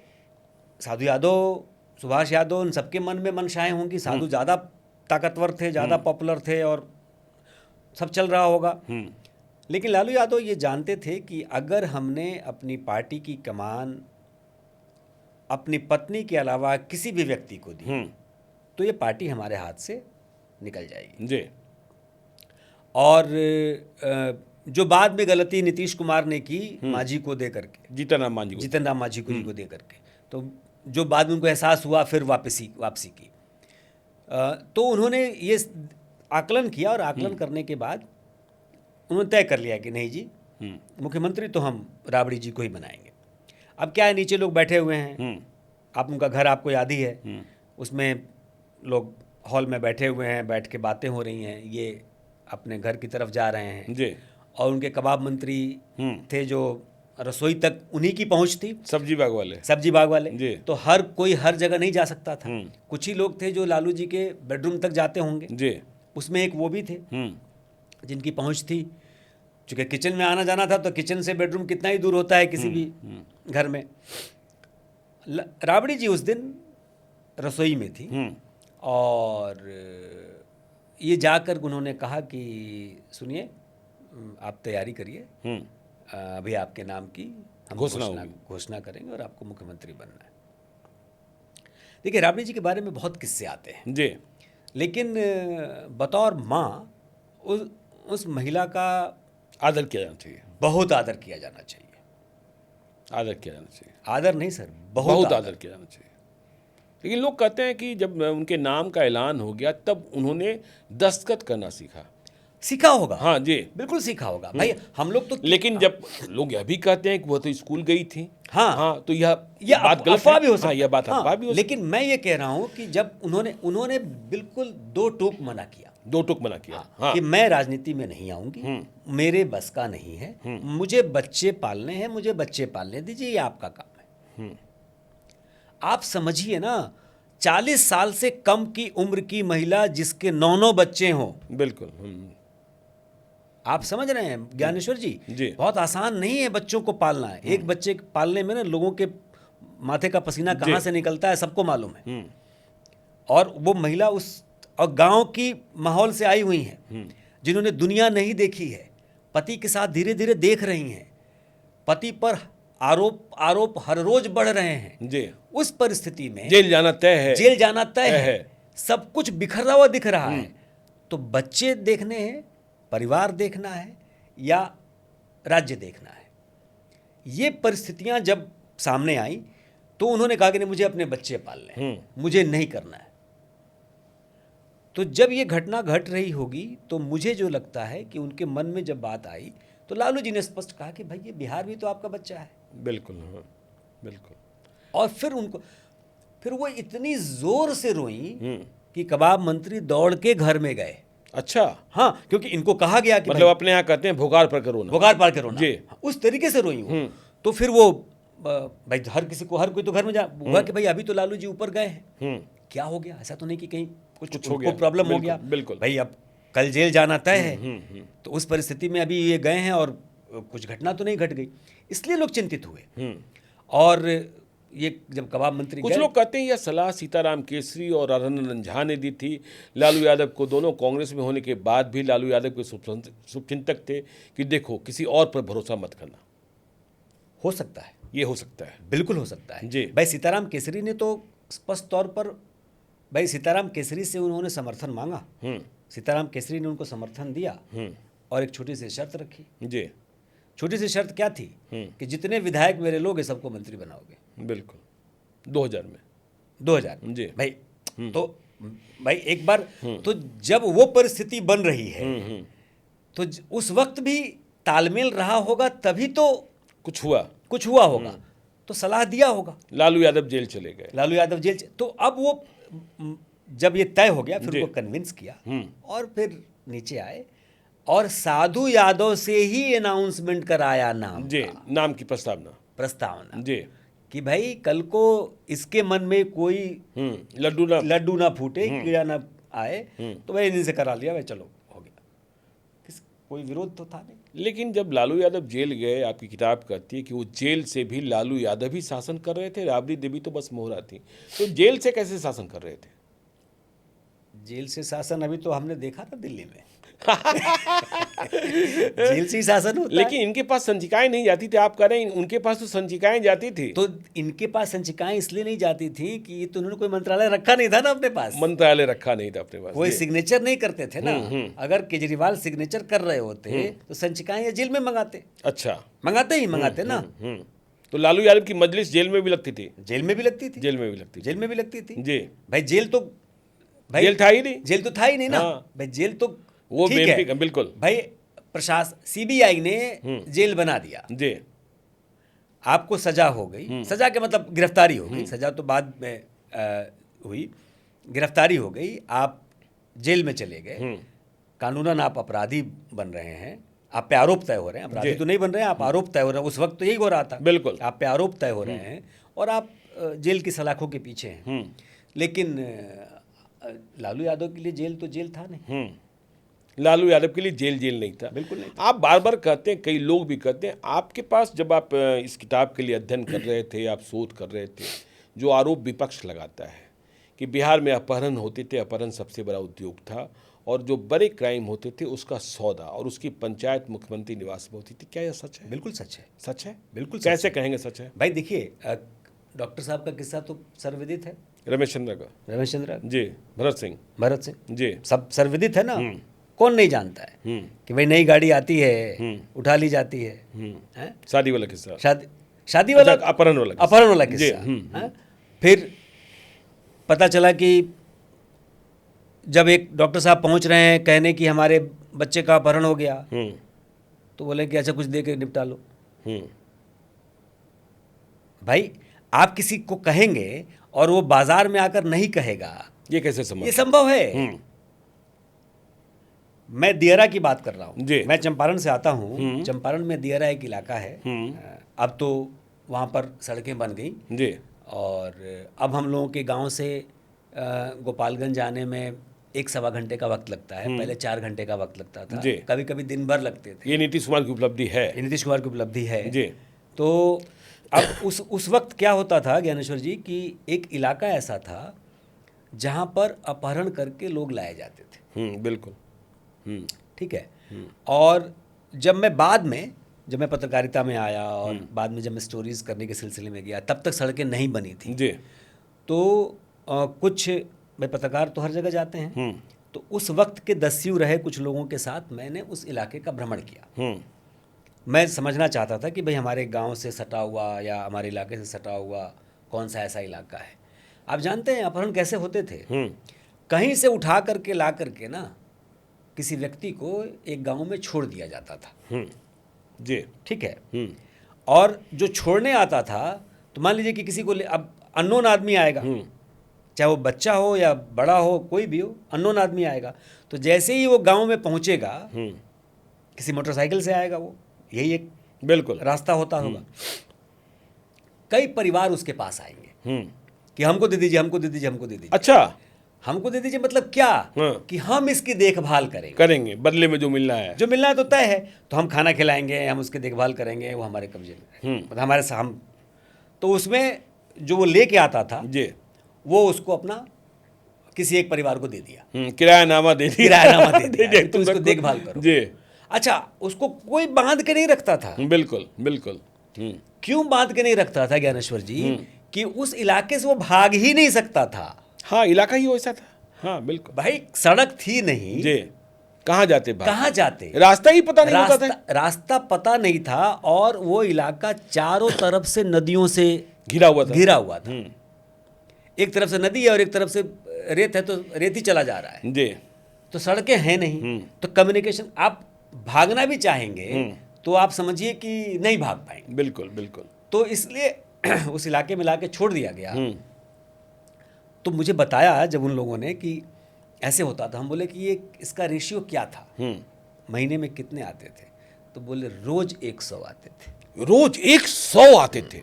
साधु यादव, सुभाष यादव, उन सबके मन में मनशाएं होंगी। साधु ज़्यादा ताकतवर थे, ज़्यादा पॉपुलर थे और सब चल रहा होगा। लेकिन लालू यादव ये जानते थे कि अगर हमने अपनी पार्टी की कमान अपनी पत्नी के अलावा किसी भी व्यक्ति को दी तो ये पार्टी हमारे हाथ से निकल जाएगी। जी। और जो बाद में गलती नीतीश कुमार ने की मांझी को दे करके, जीतन राम मांझी को दे करके, तो जो बाद में उनको एहसास हुआ, फिर वापसी की, तो उन्होंने ये आकलन किया और आकलन करने के बाद उन्होंने तय कर लिया कि नहीं जी, मुख्यमंत्री तो हम राबड़ी जी को ही बनाएंगे। अब क्या है, नीचे लोग बैठे हुए हैं, आप उनका घर आपको याद ही है, उसमें लोग हॉल में बैठे हुए हैं, बैठ के बातें हो रही हैं, ये अपने घर की तरफ जा रहे हैं जी। और उनके कबाब मंत्री थे जो रसोई तक उन्हीं की पहुंच थी, सब्जी बाग वाले जी। तो हर कोई हर जगह नहीं जा सकता था। कुछ ही लोग थे जो लालू जी के बेडरूम तक जाते होंगे जी। उसमें एक वो भी थे जिनकी पहुंच थी। चूँकि किचन में आना जाना था तो किचन से बेडरूम कितना ही दूर होता है किसी भी घर में। राबड़ी जी उस दिन रसोई में थी और ये जाकर उन्होंने कहा कि सुनिए, आप तैयारी करिए, अभी आपके नाम की हम घोषणा करेंगे और आपको मुख्यमंत्री बनना है। देखिए राबड़ी जी के बारे में बहुत किस्से आते हैं जी, लेकिन बतौर माँ उस महिला का आदर किया जाना चाहिए, बहुत आदर किया जाना चाहिए। आदर नहीं सर, बहुत आदर किया जाना चाहिए। लेकिन लोग कहते हैं कि जब उनके नाम का ऐलान हो गया तब उन्होंने दस्तखत करना सीखा होगा। हाँ जी, बिल्कुल सीखा होगा भाई, हम लोग तो। लेकिन जब लोग यह भी कहते हैं कि वो तो स्कूल गई थी, हाँ तो यह बात गलत अफवाह भी हो सकती है। यह बात अफवाह भी हो सकती। लेकिन मैं ये कह रहा हूँ कि जब उन्होंने बिल्कुल दो टूक मना किया हाँ। कि मैं राजनीति में नहीं आऊंगी, मेरे बस का नहीं है, मुझे बच्चे पालने हैं, मुझे बच्चे पालने दीजिए, ये आपका काम है। आप समझिए ना, 40 साल से कम की उम्र की महिला जिसके 9 बच्चे हों, बिल्कुल आप समझ रहे हैं ज्ञानेश्वर जी, बहुत आसान नहीं है बच्चों को पालना है। एक बच्चे पालने में ना लोगों के माथे का पसीना कहाँ से निकलता है सबको मालूम है। और वो महिला उस और गांव की माहौल से आई हुई हैं, जिन्होंने दुनिया नहीं देखी है, पति के साथ धीरे धीरे देख रही हैं, पति पर आरोप हर रोज बढ़ रहे हैं जी। उस परिस्थिति में जेल जाना तय है, सब कुछ बिखरा हुआ दिख रहा है। तो बच्चे देखने हैं, परिवार देखना है या राज्य देखना है। ये परिस्थितियां जब सामने आई तो उन्होंने कहा कि नहीं, मुझे अपने बच्चे पालने हैं, मुझे नहीं करना है। तो जब ये घटना घट रही होगी तो मुझे जो लगता है कि उनके मन में जब बात आई तो लालू जी ने स्पष्ट कहा कि भाई ये बिहार भी तो आपका बच्चा है। बिल्कुल, हाँ, बिल्कुल। और फिर वो इतनी जोर से रोई कि कबाब मंत्री दौड़ के घर में गए। अच्छा, हाँ, क्योंकि इनको कहा गया कि मतलब अपने यहाँ कहते हैं भुगार पर करो ना, बुखार पार के रोना। जी। उस तरीके से रोई वो। तो फिर वो भाई हर कोई तो घर में जा हुआ कि भाई अभी तो लालू जी ऊपर गए हैं, क्या हो गया, ऐसा तो नहीं कि कहीं कुछ हो गया, प्रॉब्लम हो बिल्कुल, गया, बिल्कुल। भाई अब कल जेल जाना तय है। तो उस परिस्थिति में अभी ये गए हैं और कुछ घटना तो नहीं घट गई, इसलिए लोग चिंतित हुए। और ये जब कबाब मंत्री कुछ लोग कहते हैं यह सलाह सीताराम केसरी और अरविंद झा ने दी थी लालू यादव को। दोनों कांग्रेस में होने के बाद भी लालू यादव के शुभचिंतक थे कि देखो किसी और पर भरोसा मत करना। हो सकता है, ये हो सकता है, बिल्कुल हो सकता है जी। भाई सीताराम केसरी ने तो स्पष्ट तौर पर, भाई सीताराम केसरी से उन्होंने समर्थन मांगा, सीताराम केसरी ने उनको समर्थन दिया और एक छोटी सी शर्त रखी। जी, छोटी सी शर्त क्या थी कि जितने विधायक मेरे लोगे सबको मंत्री बनाओगे। बिल्कुल, 2000 में, 2000 जी भाई। तो भाई एक बार तो जब वो परिस्थिति बन रही है तो उस वक्त भी तालमेल रहा होगा, तभी तो कुछ हुआ होगा, तो सलाह दिया होगा। लालू यादव जेल चले गए, लालू यादव जेल तो अब वो जब ये तय हो गया फिर वो कन्विंस किया और फिर नीचे आए और साधु यादव से ही अनाउंसमेंट कराया नाम जी, नाम की प्रस्तावना जी, कि भाई कल को इसके मन में कोई लड्डू ना फूटे, कीड़ा ना आए, तो भाई इन्हीं से करा लिया, भाई चलो हो गया, कोई विरोध तो था नहीं। लेकिन जब लालू यादव जेल गए, आपकी किताब कहती है कि वो जेल से भी लालू यादव ही शासन कर रहे थे, राबड़ी देवी तो बस मोहरा थी। तो जेल से कैसे शासन कर रहे थे? जेल से शासन अभी तो हमने देखा था दिल्ली में जेल से ही शासन होता लेकिन इनके पास संचिकाएं नहीं जाती थी, आप कह रहे हैं उनके पास तो संचिकाएं जाती थी। तो इनके पास संचिकाएं इसलिए नहीं जाती थी कि तो उन्होंने कोई मंत्रालय रखा नहीं था ना अपने पास, मंत्रालय रखा नहीं था अपने पास, कोई सिग्नेचर नहीं करते थे ना। अगर केजरीवाल सिग्नेचर कर रहे होते तो संचिकाएं ये जेल में मंगाते। अच्छा, मंगाते ना। तो लालू यादव की मजलिस जेल में भी लगती थी? जेल में भी लगती थी, जेल में भी लगती थी जी। भाई जेल था ही नहीं, जेल तो था ही नहीं ना। भाई जेल तो वो है, बिल्कुल भाई प्रशासन सीबीआई ने जेल बना दिया जी, आपको सजा हो गई, सजा के मतलब गिरफ्तारी हो गई, सजा तो बाद में हुई, गिरफ्तारी हो गई, आप जेल में चले गए, कानूनन आप अपराधी बन रहे हैं, आप पे आरोप तय हो रहे हैं, अपराधी तो नहीं बन रहे हैं, आप आरोप तय हो रहे हैं, उस वक्त तो यही हो रहा था, बिल्कुल आप पे आरोप तय हो रहे हैं और आप जेल की सलाखों के पीछे हैं। लेकिन लालू यादव के लिए जेल तो जेल था नहीं, लालू यादव के लिए जेल नहीं था, बिल्कुल नहीं था। आप बार बार कहते हैं, कई लोग भी कहते हैं, आपके पास जब आप इस किताब के लिए अध्ययन कर रहे थे, आप शोध कर रहे थे, जो आरोप विपक्ष लगाता है कि बिहार में अपहरण होते थे, अपहरण सबसे बड़ा उद्योग था और जो बड़े क्राइम होते थे उसका सौदा और उसकी पंचायत मुख्यमंत्री निवास में होती थी, क्या यह सच है? बिल्कुल सच है, सच है, बिल्कुल। कैसे कहेंगे सच है? भाई देखिए, डॉक्टर साहब का किस्सा तो सर्वविदित है, रमेश चंद्र जी, भरत सिंह जी, सब सर्वविदित है ना, कौन नहीं जानता है कि भाई नई गाड़ी आती है, उठा ली जाती है, शादी वाला किस्सा, शादी वाला, अपहरण वाला किस्सा। फिर पता चला कि जब एक डॉक्टर साहब पहुंच रहे हैं कहने कि हमारे बच्चे का अपहरण हो गया, तो बोले कि अच्छा कुछ दे के निपटा लो। भाई आप किसी को कहेंगे और वो बाजार में आकर नहीं कहेगा, ये कैसे संभव? ये संभव है। मैं दियरा की बात कर रहा हूँ, मैं चंपारण से आता हूँ, चंपारण में दियरा एक इलाका है, अब तो वहाँ पर सड़कें बन गई जी, और अब हम लोगों के गांव से गोपालगंज जाने में 1-1.25 घंटे का वक्त लगता है, पहले 4 घंटे का वक्त लगता था, कभी कभी दिन भर लगते थे। ये नीतीश कुमार की उपलब्धि है, ये नीतीश कुमार की उपलब्धि है जी। तो अब उस वक्त क्या होता था ज्ञानेश्वर जी कि एक इलाका ऐसा था जहाँ पर अपहरण करके लोग लाए जाते थे। बिल्कुल, ठीक है। और जब मैं पत्रकारिता में आया और बाद में जब मैं स्टोरीज करने के सिलसिले में गया, तब तक सड़कें नहीं बनी थी जी। तो कुछ भाई पत्रकार तो हर जगह जाते हैं, तो उस वक्त के दस्यु रहे कुछ लोगों के साथ मैंने उस इलाके का भ्रमण किया। मैं समझना चाहता था कि भाई हमारे गांव से सटा हुआ या हमारे इलाके से सटा हुआ कौन सा ऐसा इलाका है। आप जानते हैं अपहरण कैसे होते थे? कहीं से उठा करके ला करके ना किसी व्यक्ति को एक गांव में छोड़ दिया जाता था, जी। ठीक है। और जो छोड़ने आता था, तो मान लीजिए कि किसी को अब अननोन आदमी आएगा, चाहे वो बच्चा हो या बड़ा हो, कोई भी हो, अननोन आदमी आएगा, तो जैसे ही वो गांव में पहुंचेगा, किसी मोटरसाइकिल से आएगा, वो यही एक बिल्कुल रास्ता होता होगा। कई परिवार उसके पास आएंगे कि हमको दे दीजिए, हमको दे दीजिए, हमको दे दीजिए। अच्छा, हमको दे दीजिए मतलब क्या? कि हम इसकी देखभाल करेंगे, बदले में जो मिलना है। जो मिलना है तो तय है, तो हम खाना खिलाएंगे, हम उसकी देखभाल करेंगे, वो हमारे कब्जे में रहेगा, मतलब हमारे हम। तो उसमें जो वो लेके आता था जी, वो उसको अपना किसी एक परिवार को दे दिया, किरायानामा दे दिया, किरायानामा दे दिया कि तुम तुम इसको सबको- देखभाल करो। जी, अच्छा, उसको कोई बांध के नहीं रखता था। बिल्कुल बिल्कुल। क्यों बांध के नहीं रखता था ज्ञानेश्वर जी? कि उस इलाके से वो भाग ही नहीं सकता था। हाँ, इलाका ही वैसा था। हाँ बिल्कुल। भाई सड़क थी नहीं, जी, कहाँ जाते भाई? कहाँ जाते? रास्ता ही पता नहीं होता था, रास्ता पता नहीं था, और वो इलाका चारों तरफ से नदियों से घिरा हुआ था। एक तरफ से नदी है और एक तरफ से रेत है, तो रेत ही चला जा रहा है, जी, तो सड़कें हैं नहीं, तो कम्युनिकेशन, आप भागना भी चाहेंगे तो आप समझिए कि नहीं भाग पाएंगे। बिल्कुल बिल्कुल। तो इसलिए उस इलाके में लाके छोड़ दिया गया। तो मुझे बताया जब उन लोगों ने कि ऐसे होता था, हम बोले कि ये इसका रेशियो क्या था, महीने में कितने आते थे? तो बोले रोज 100 आते थे। रोज 100 आते थे?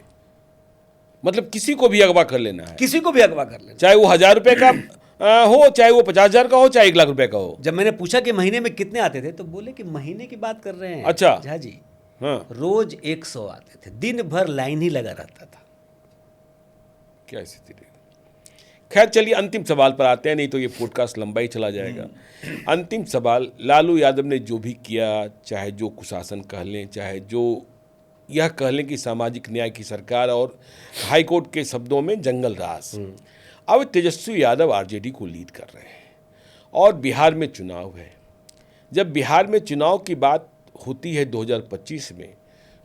मतलब किसी को भी अगवा कर लेना है, किसी को भी अगवा कर लेना, चाहे वो 1000 रुपए का हो, चाहे वो 50,000 का हो, चाहे 1 लाख रुपए का हो। जब मैंने पूछा कि महीने में कितने आते थे, तो बोले कि महीने की बात कर रहे हैं। अच्छा। झा जी, हाँ, रोज 100 आते थे, दिन भर लाइन ही लगा रहता था। क्या स्थिति रही? खैर चलिए, अंतिम सवाल पर आते हैं, नहीं तो ये पॉडकास्ट लंबा ही चला जाएगा। अंतिम सवाल, लालू यादव ने जो भी किया, चाहे जो कुशासन कह लें, चाहे जो यह कह लें कि सामाजिक न्याय की सरकार, और हाईकोर्ट के शब्दों में जंगल राज, अब तेजस्वी यादव आरजेडी को लीड कर रहे हैं और बिहार में चुनाव है। जब बिहार में चुनाव की बात होती है 2025 में,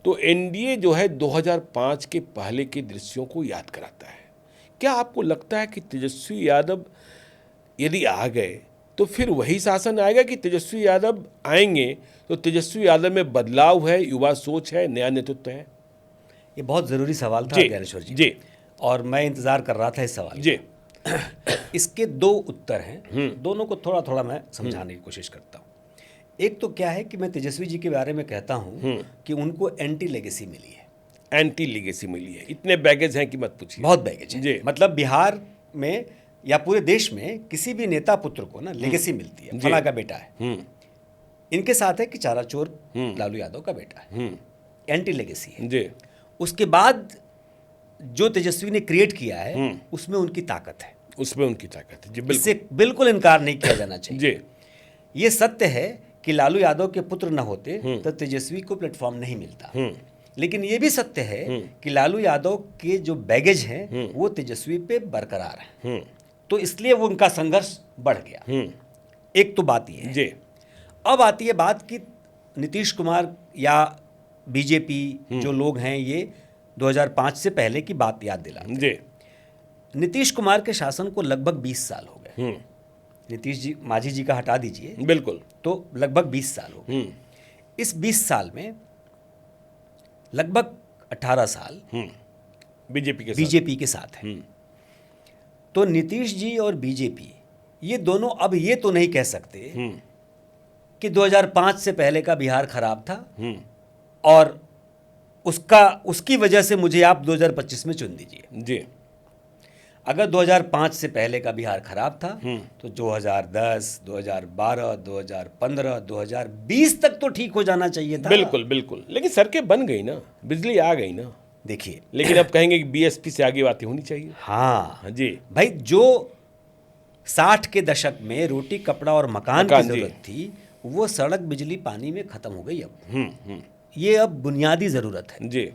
तो एनडीए जो है 2005 के पहले के दृश्यों को याद कराता है। क्या आपको लगता है कि तेजस्वी यादव यदि आ गए तो फिर वही शासन आएगा, कि तेजस्वी यादव आएंगे तो तेजस्वी यादव में बदलाव है, युवा सोच है, नया नेतृत्व है? ये बहुत ज़रूरी सवाल था ज्ञानेश्वर जी। जी, और मैं इंतज़ार कर रहा था इस सवाल जी। इसके 2 उत्तर हैं, दोनों को थोड़ा थोड़ा मैं समझाने की कोशिश करता हूँ। एक तो क्या है कि मैं तेजस्वी जी के बारे में कहता हूँ कि उनको एंटी लेगेसी मिली है। एंटी लीगेसी मिली है, इतने बैगेज हैं कि मत पूछिए। बहुत बैगेज है जी। मतलब बिहार में या पूरे देश में किसी भी नेता पुत्र को ना लेगेसी मिलती है, फला का बेटा है। इनके साथ है कि चारा चोर लालू यादव का बेटा है, एंटी लेगेसी है। जी, उसके बाद जो तेजस्वी ने क्रिएट किया है उसमें उनकी ताकत है, उसमें उनकी ताकत है। जी बिल्कुल। इससे बिल्कुल इनकार नहीं किया जाना चाहिए। जी, ये सत्य है कि लालू यादव के पुत्र न होते तो तेजस्वी को प्लेटफॉर्म नहीं मिलता, लेकिन ये भी सत्य है कि लालू यादव के जो बैगेज हैं वो तेजस्वी पे बरकरार है, तो इसलिए वो उनका संघर्ष बढ़ गया। एक तो बात ये है। जी, अब आती है बात कि नीतीश कुमार या बीजेपी जो लोग हैं, ये 2005 से पहले की बात याद दिलाते हैं। जी, नीतीश कुमार के शासन को लगभग 20 साल हो गए। नीतीश जी, मांझी जी का हटा दीजिए, बिल्कुल। तो लगभग 20 साल हो गए। इस 20 साल में लगभग 18 साल बीजेपी के साथ है। तो नीतीश जी और बीजेपी ये दोनों अब ये तो नहीं कह सकते कि 2005 से पहले का बिहार खराब था और उसकी वजह से मुझे आप 2025 में चुन दीजिए। जी, अगर 2005 से पहले का बिहार खराब था तो 2010, 2012, 2015, 2020 तक तो ठीक हो जाना चाहिए था। बिल्कुल बिल्कुल। लेकिन सड़कें बन गई ना, बिजली आ गई ना। देखिए, लेकिन अब कहेंगे कि बीएसपी से आगे बातें होनी चाहिए। हाँ जी भाई, जो 60 के दशक में रोटी कपड़ा और मकान की जरूरत थी, वो सड़क बिजली पानी में खत्म हो गई। अब ये अब बुनियादी जरूरत है। जी,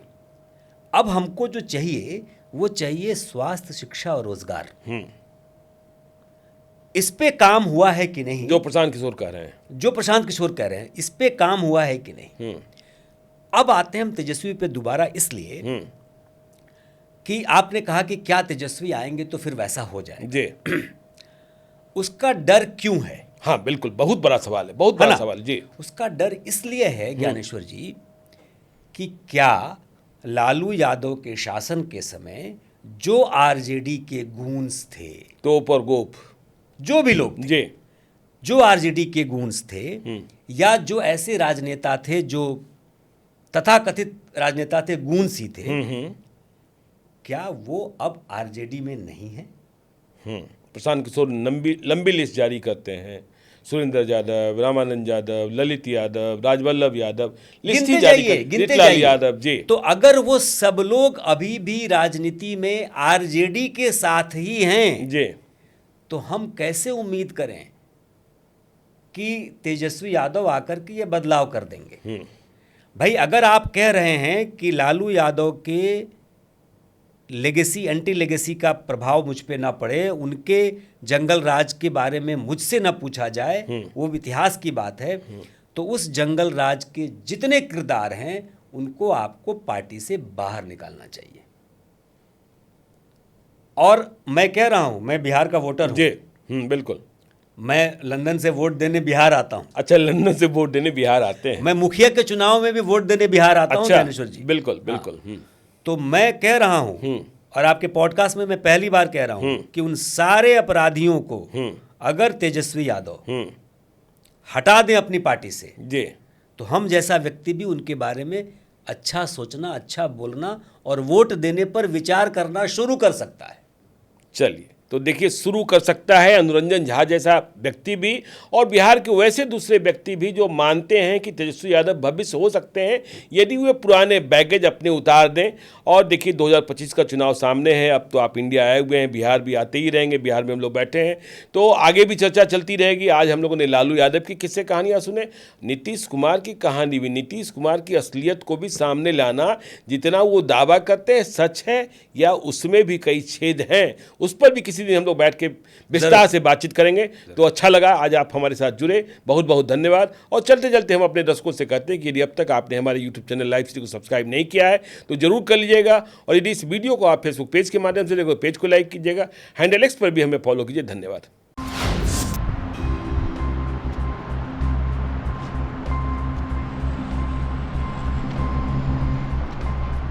अब हमको जो चाहिए वो चाहिए स्वास्थ्य, शिक्षा और रोजगार। इस पे काम हुआ है कि नहीं, जो प्रशांत किशोर कह रहे हैं, इस पे काम हुआ है कि नहीं। अब आते हैं हम तेजस्वी पे दोबारा, इसलिए कि आपने कहा कि क्या तेजस्वी आएंगे तो फिर वैसा हो जाए। जी, उसका डर क्यों है? हाँ बिल्कुल, बहुत बड़ा सवाल है, बहुत बड़ा सवाल। जी, उसका डर इसलिए है ज्ञानेश्वर जी कि क्या लालू यादव के शासन के समय जो आरजेडी के गूंस थे, तोप और गोप, जो भी लोग थे, जी, जो आरजेडी के गूंस थे, या जो ऐसे राजनेता थे जो तथाकथित राजनेता थे, गूंस ही थे, क्या वो अब आरजेडी में नहीं है? प्रशांत किशोर लंबी लिस्ट जारी करते हैं। सुरेंद्र यादव, रामानंद यादव, ललित यादव, राजवल्लभ यादव, लिस्ट ही जारी गिनते रीतलाल जाइए। यादव जी। तो अगर वो सब लोग अभी भी राजनीति में आरजेडी के साथ ही हैं, जी, तो हम कैसे उम्मीद करें कि तेजस्वी यादव आकर के ये बदलाव कर देंगे? भाई, अगर आप कह रहे हैं कि लालू यादव के लेगेसी, एंटी लेगेसी का प्रभाव मुझ पे ना पड़े, उनके जंगल राज के बारे में मुझसे ना पूछा जाए, वो इतिहास की बात है, तो उस जंगल राज के जितने किरदार हैं उनको आपको पार्टी से बाहर निकालना चाहिए। और मैं कह रहा हूं, मैं बिहार का वोटर हूं जी, बिल्कुल। मैं लंदन से वोट देने बिहार आता हूं। अच्छा, लंदन से वोट देने बिहार आते हैं? मैं मुखिया के चुनाव में भी वोट देने बिहार आता हूं ज्ञानेश्वर जी। बिल्कुल बिल्कुल। तो मैं कह रहा हूं, और आपके पॉडकास्ट में मैं पहली बार कह रहा हूं कि उन सारे अपराधियों को अगर तेजस्वी यादव हटा दें अपनी पार्टी से, जी, तो हम जैसा व्यक्ति भी उनके बारे में अच्छा सोचना, अच्छा बोलना और वोट देने पर विचार करना शुरू कर सकता है। चलिए, तो देखिए, शुरू कर सकता है अनुरंजन झा जैसा व्यक्ति भी, और बिहार के वैसे दूसरे व्यक्ति भी जो मानते हैं कि तेजस्वी यादव भविष्य हो सकते हैं यदि वे पुराने बैगेज अपने उतार दें। और देखिए, 2025 का चुनाव सामने है, अब तो आप इंडिया आए हुए हैं, बिहार भी आते ही रहेंगे, बिहार में हम लोग बैठे हैं, तो आगे भी चर्चा चलती रहेगी। आज हम लोगों ने लालू यादव की किस्से कहानियाँ सुने, नीतीश कुमार की कहानी भी, नीतीश कुमार की असलियत को भी सामने लाना, जितना वो दावा करते हैं सच है या उसमें भी कई छेद हैं, उस पर भी किसी दिन हम लोग बैठ के विस्तार से बातचीत करेंगे। तो अच्छा लगा आज आप हमारे साथ जुड़े, बहुत बहुत धन्यवाद। और चलते चलते हम अपने दर्शकों से कहते हैं कि यदि अब तक आपने हमारे यूट्यूब चैनल लाइव सिटी को सब्सक्राइब नहीं किया है तो जरूर कर लीजिएगा, और यदि इस वीडियो को आप फेसबुक पेज के माध्यम से देखो, पेज को लाइक कीजिएगा, हैंडल एक्स पर भी हमें फॉलो कीजिए। धन्यवाद।